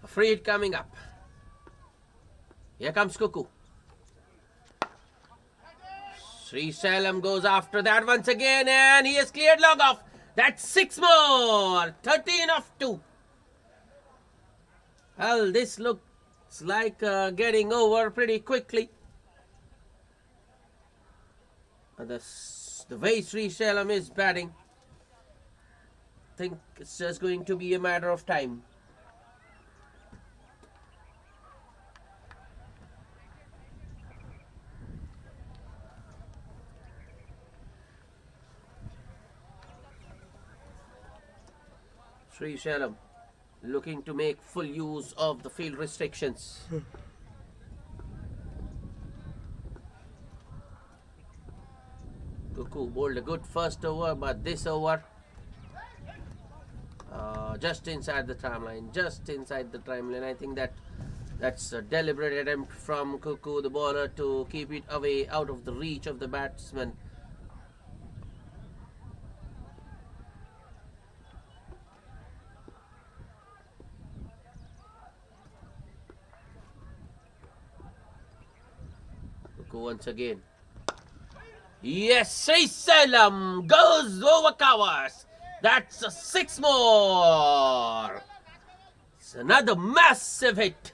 A free hit coming up. Here comes Kuku. Sri Shalam goes after that once again, and he has cleared long off. That's 6 more. 13 of 2. Well, this looks like getting over pretty quickly. The way Sri Shalam is batting, I think it's just going to be a matter of time. Sri Shalam looking to make full use of the field restrictions. Kuku bowled a good first over, but this over just inside the tramline. I think that's a deliberate attempt from Kuku, the bowler, to keep it away, out of the reach of the batsman. Kuku once again. Yes, Sri Shalam goes over covers. That's a 6 more. It's another massive hit.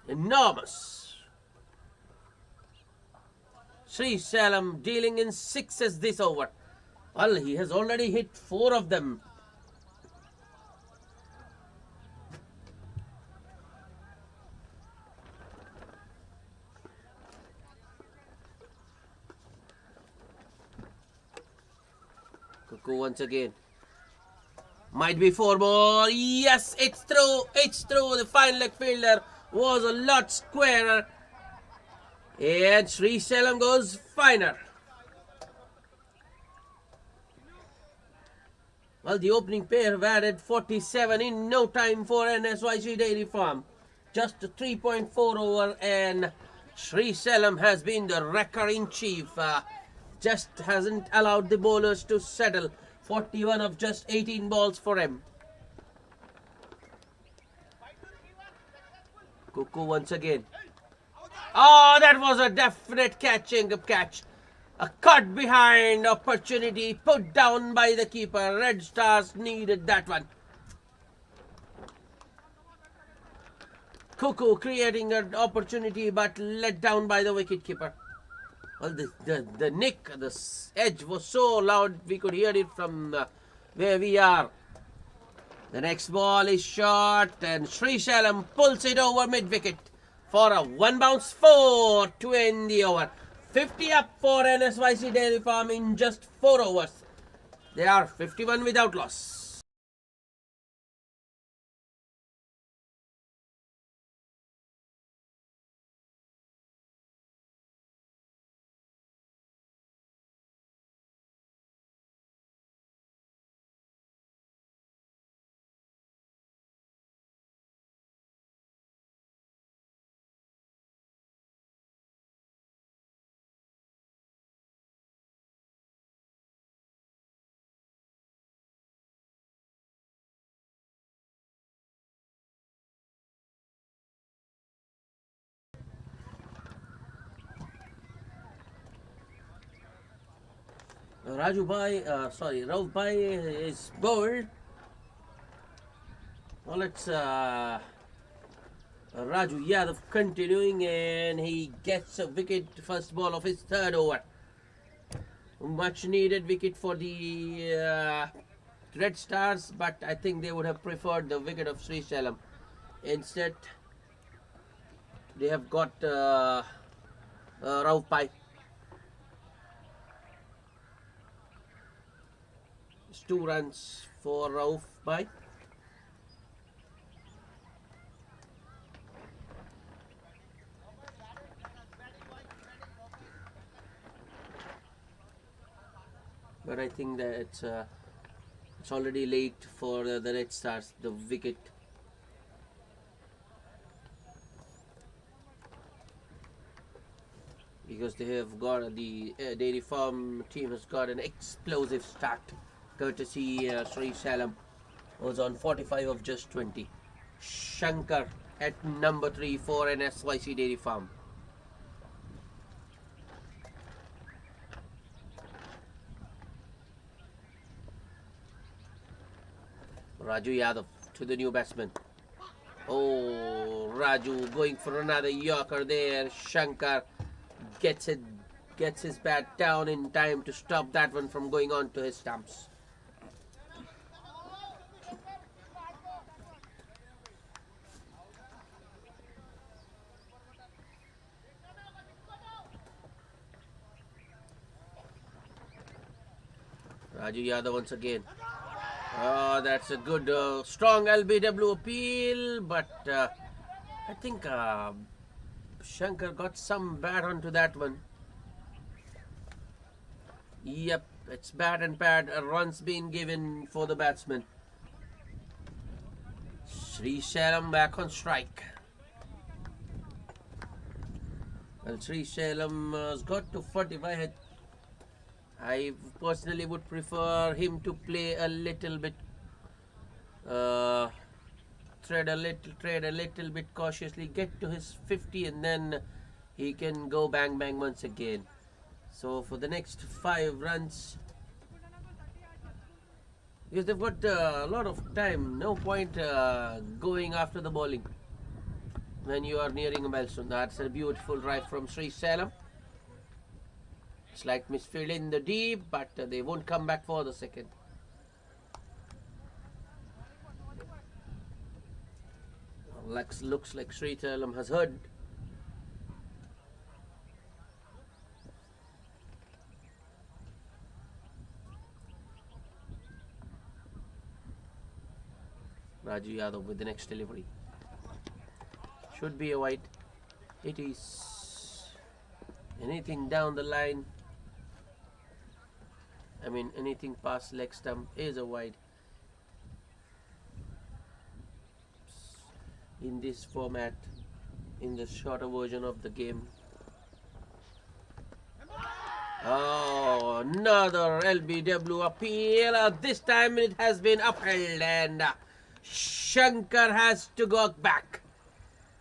Enormous. Nsyc dealing in 6s this over. Well, he has already hit 4 of them. Cuckoo once again. Might be 4 more. Yes, it's through. It's through. The fine leg fielder was a lot squarer. And Nsyc goes finer. Well, the opening pair have added 47 in no time for Nsyc Dairy Farm. Just 3.4 over, and Nsyc has been the wrecker in chief. Just hasn't allowed the bowlers to settle. 41 of just 18 balls for him. Cuckoo once again. Oh, that was a definite catching catch. A cut behind opportunity put down by the keeper. Red Stars needed that one. Cuckoo creating an opportunity but let down by the wicketkeeper. Well, the nick, the edge was so loud we could hear it from where we are. The next ball is short and Nsyc pulls it over mid-wicket for a 1 bounce 4 to end the over. 50 up for Nsyc Dairy Farm in just 4 overs. They are 51 without loss. Rauf Bhai is bowled. Well, it's Raju Yadav continuing, and he gets a wicket, first ball of his 3rd over. Much needed wicket for the Red Stars, but I think they would have preferred the wicket of Nsyc. Instead, they have got Rauf Bhai. It's 2 runs for Rauf Bhai. But I think that it's already late for the Red Stars, the wicket. Because they have got the Dairy Farm team has got an explosive start. Courtesy Nsyc was on 45 of just 20. Shankar at number 3 for Nsyc Dairy Farm. Raju Yadav to the new batsman. Oh, Raju going for another Yorker there. Shankar gets his bat down in time to stop that one from going on to his stumps. Raju Yadav once again. Oh, that's a good, strong LBW appeal, but I think Shankar got some bat onto that one. Yep, it's bat and pad. A run's been given for the batsman. Nsyc back on strike. Well, Nsyc has got to 45. I personally would prefer him to play a little bit, tread a little bit cautiously, get to his 50, and then he can go bang bang once again. So for the next 5 runs, because they've got a lot of time, no point going after the bowling when you are nearing a milestone. That's a beautiful drive from Sri Salem. Slight misfield in the deep, but they won't come back for the second. Looks like Sri Salem has heard. Raju Yadav with the next delivery. Should be a wide. It is. Anything down the line, anything past leg stump is a wide. In this format, in the shorter version of the game. Oh, another LBW appeal. This time it has been upheld, and Shankar has to go back.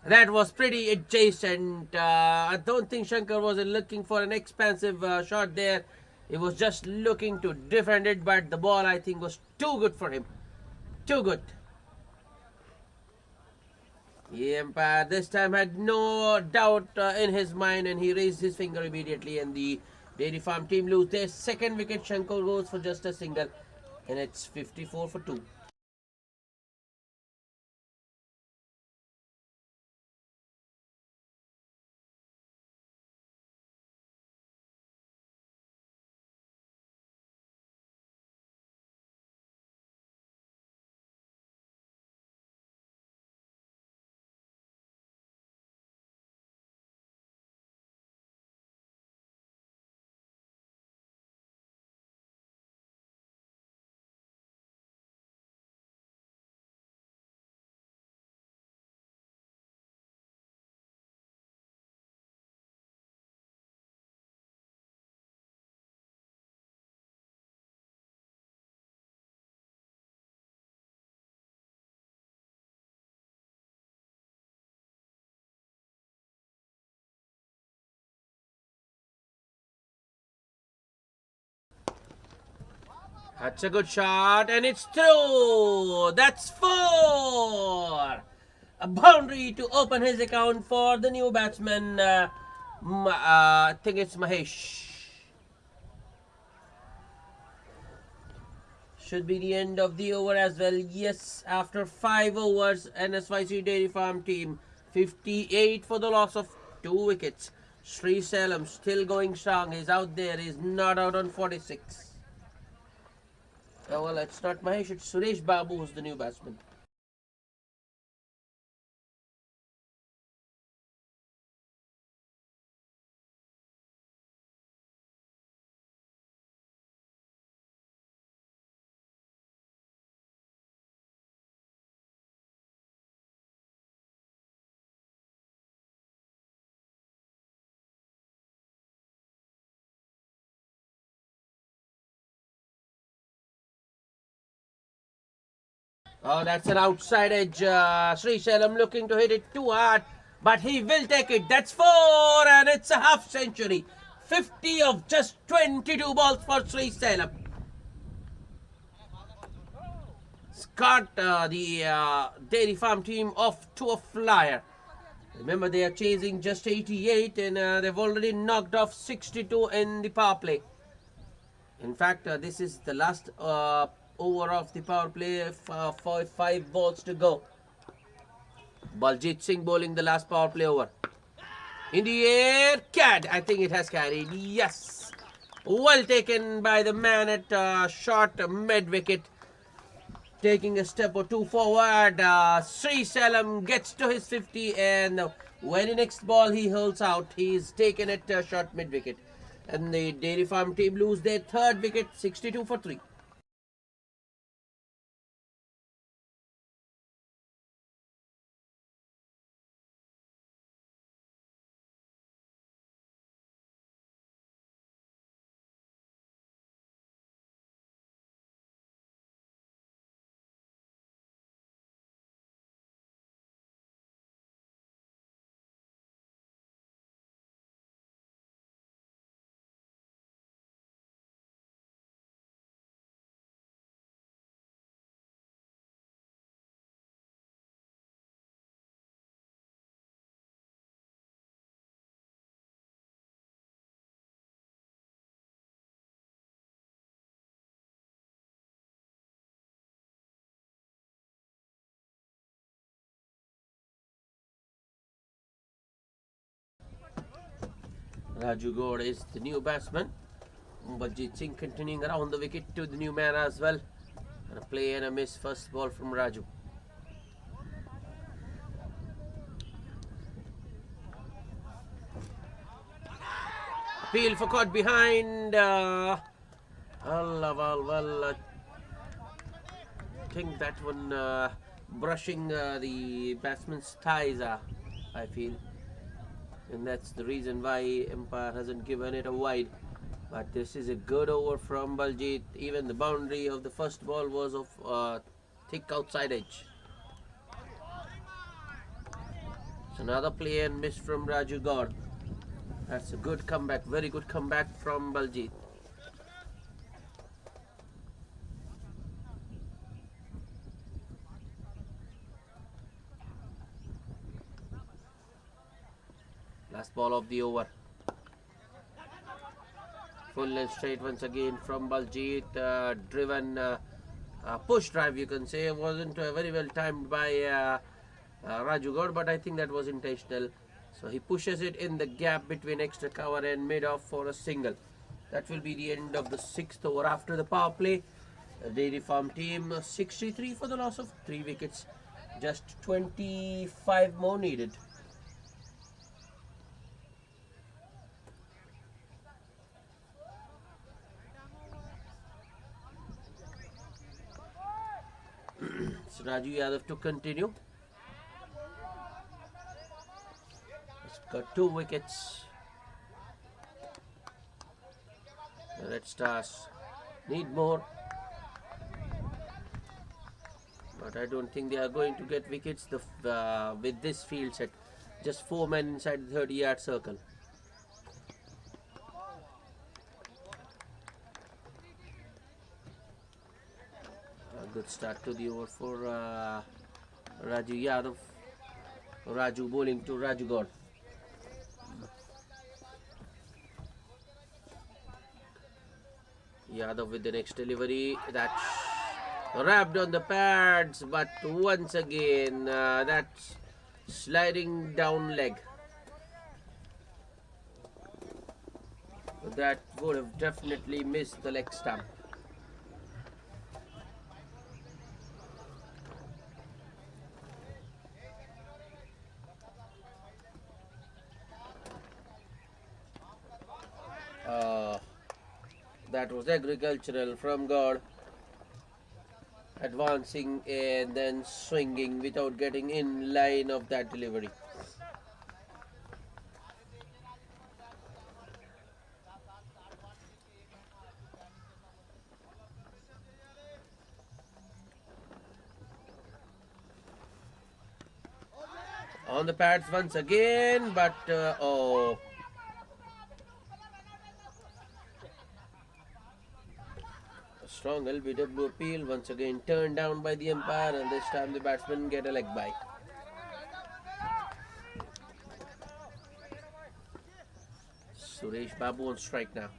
That was pretty adjacent. I don't think Shankar was looking for an expansive shot there. He was just looking to defend it, but the ball, I think, was too good for him. Too good. The umpire this time had no doubt in his mind, and he raised his finger immediately, and the Dairy Farm team lose their second wicket. Shankar goes for just a single, and it's 54 for 2. That's a good shot, and it's through. That's 4. A boundary to open his account for the new batsman. I think it's Mahesh. Should be the end of the over as well. Yes, after 5 overs, Nsyc Dairy Farm team 58 for the loss of 2 wickets. Sri Salem still going strong. He's out there. He's not out on 46. Oh, well, it's not Mahesh. It's Suresh Babu who's the new batsman. Oh, that's an outside edge. Sri Salem looking to hit it too hard, but he will take it. That's 4, and it's a half century. 50 of just 22 balls for Sri Salem. Got the Dairy Farm team off to a flyer. Remember, they are chasing just 88, and they've already knocked off 62 in the power play. In fact, this is the last over of the power play. 5 balls to go. Baljit Singh bowling the last power play over. In the air, I think it has carried. Yes. Well taken by the man at short mid-wicket. Taking a step or 2 forward. Sri Salem gets to his 50, and very next ball he holds out. He's taken it short mid-wicket. And the Dairy Farm team lose their 3rd wicket, 62 for 3. Raju Gaur is the new batsman. Baljit Singh continuing around the wicket to the new man as well. And a play and a miss. First ball from Raju. Appeal for caught behind. I think that one brushing the batsman's thighs, I feel. And that's the reason why umpire hasn't given it a wide. But this is a good over from Baljit. Even the boundary of the first ball was of thick outside edge. It's another play and miss from Raju Gaur. That's a good comeback, very good comeback from Baljit. Last ball of the over. Full and straight once again from Baljit. Driven push drive, you can say. It wasn't very well timed by Raju Gaur, but I think that was intentional. So he pushes it in the gap between extra cover and mid-off for a single. That will be the end of the 6th over after the power play. Dairy Farm team 63 for the loss of 3 wickets. Just 25 more needed. So Raju Yadav to continue. He's got 2 wickets. The Red Stars need more, but I don't think they are going to get wickets with this field set. Just 4 men inside the 30-yard circle. A good start to the over for Raju Yadav. Raju bowling to Raju Gaur. Yadav with the next delivery. That's wrapped on the pads, but once again that's sliding down leg. That would have definitely missed the leg stump. That was agricultural from God. Advancing and then swinging without getting in line of that delivery. On the pads once again, but oh. Strong LBW appeal, once again turned down by the umpire, and this time the batsmen get a leg bye. Suresh Babu on strike now.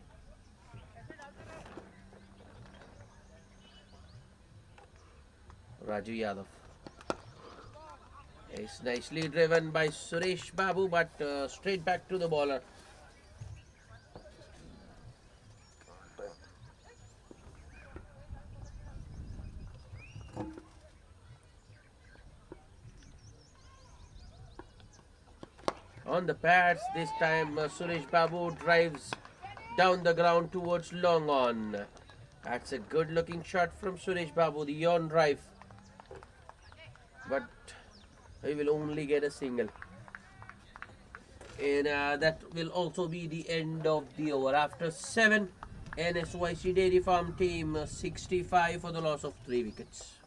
Raju Yadav. It's nicely driven by Suresh Babu, but straight back to the bowler. On the pads, this time Suresh Babu drives down the ground towards long on. That's a good looking shot from Suresh Babu, the on drive. But he will only get a single. And that will also be the end of the over. After 7, Nsyc Dairy Farm team 65 for the loss of 3 wickets.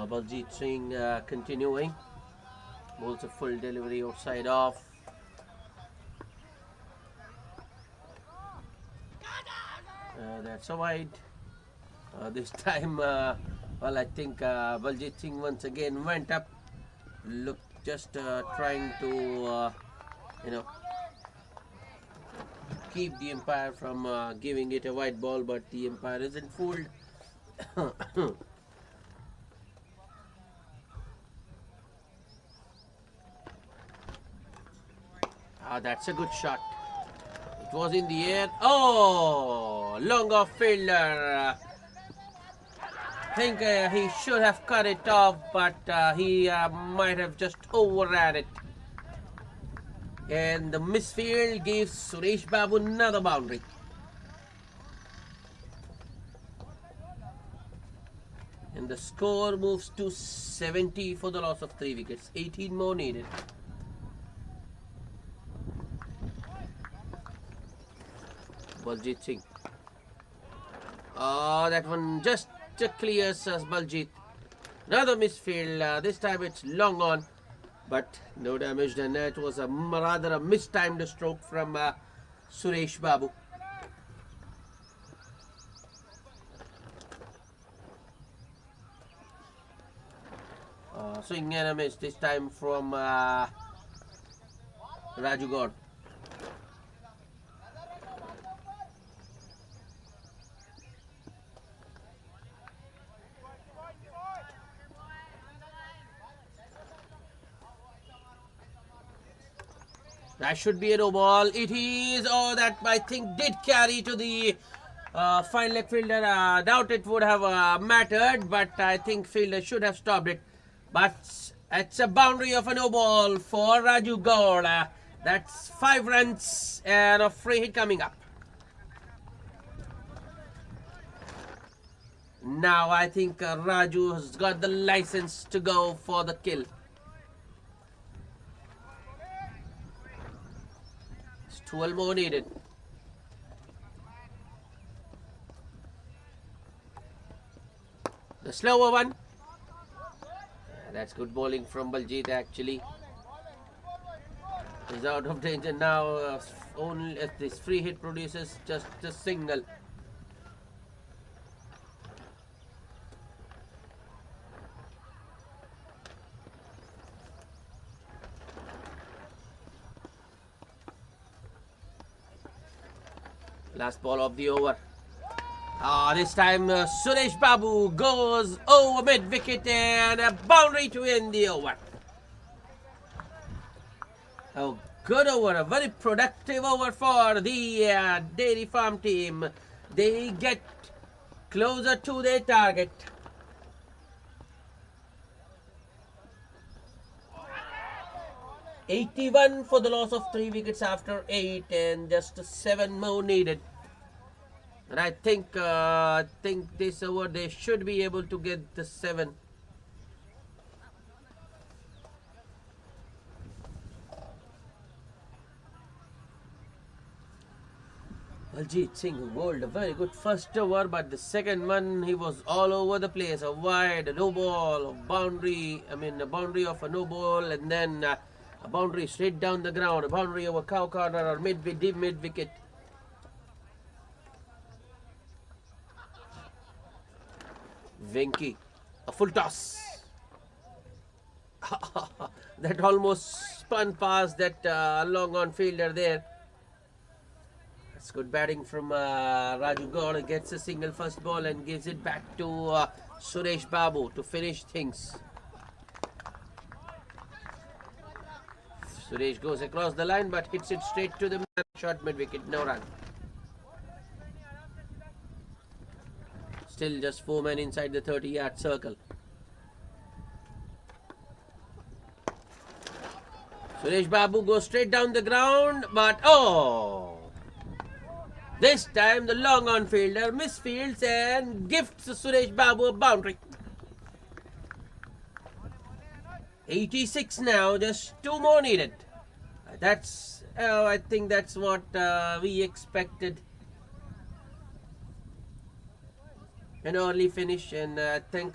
Baljeet Singh continuing. Bowls a full delivery outside off. That's a wide. This time, well, I think Baljeet Singh once again went up. Look, just trying to, keep the umpire from giving it a wide ball, but the umpire isn't fooled. That's a good shot. It was in the air. Oh, long off fielder. I think he should have cut it off, but he might have just overran it. And the misfield gives Suresh Babu another boundary. And the score moves to 70 for the loss of 3 wickets. 18 more needed. Baljeet Singh. Oh, that one just clears Baljeet. Another misfield. This time it's long on, but no damage done. It was rather a mistimed stroke from Suresh Babu. Swing and a miss this time from Raju Gaur. That should be a no ball. It is. Oh, that I think did carry to the fine leg fielder. Doubt it would have mattered, but I think fielder should have stopped it. But it's a boundary of a no ball for Raju Gaur. That's 5 runs and a free hit coming up. Now I think Raju has got the license to go for the kill. 12 more needed. The slower one. That's good bowling from Baljeet actually. He's out of danger now. Only if this free hit produces just a single. Last ball of the over. This time Suresh Babu goes over mid-wicket and a boundary to end the over. A good over, a very productive over for the Dairy Farm team. They get closer to their target. $81 for the loss of 3 wickets after 8 and just 7 more needed. And I think this over they should be able to get the 7. Baljeet Singh bowled a very good first over, but the second one he was all over the place. A wide, a no ball, a boundary. A boundary of a no ball, and then a boundary straight down the ground. A boundary over cow corner or deep mid wicket. Venki, a full toss. That almost spun past that long on fielder there. That's good batting from Raju Gaur. Gets a single first ball and gives it back to Suresh Babu to finish things. Suresh goes across the line but hits it straight to the short mid wicket. No run. Still just 4 men inside the 30-yard circle. Suresh Babu goes straight down the ground, but this time the long on fielder misfields and gifts Suresh Babu a boundary. 86 now, just 2 more needed. That's, I think that's what we expected. an early finish, and I think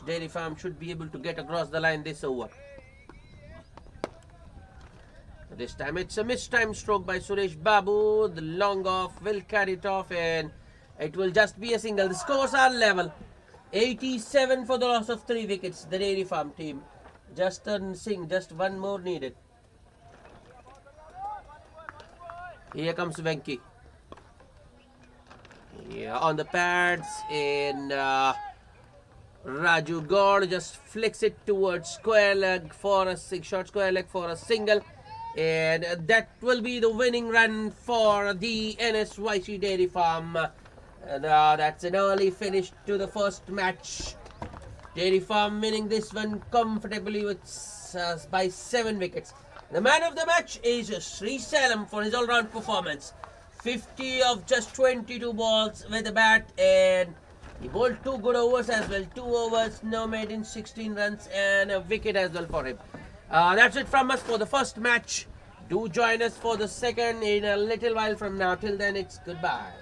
Dairy Farm should be able to get across the line this over. This time it's a mistimed stroke by Suresh Babu. The long off will carry it off, and it will just be a single. The scores are level. 87 for the loss of 3 wickets. The Dairy Farm team. Just Nsyc, just one more needed. Here comes Venki. Yeah, on the pads, and Raju Gaur just flicks it towards square leg for a short square leg for a single, and that will be the winning run for the Nsyc Dairy Farm. And that's an early finish to the first match. Dairy Farm winning this one comfortably with by 7 wickets. The man of the match is Sri Salam for his all-round performance. 50 of just 22 balls with a bat, and he bowled 2 good overs as well. 2 overs, no made in 16 runs, and a wicket as well for him. That's it from us for the first match. Do join us for the second in a little while from now. Till then, it's goodbye.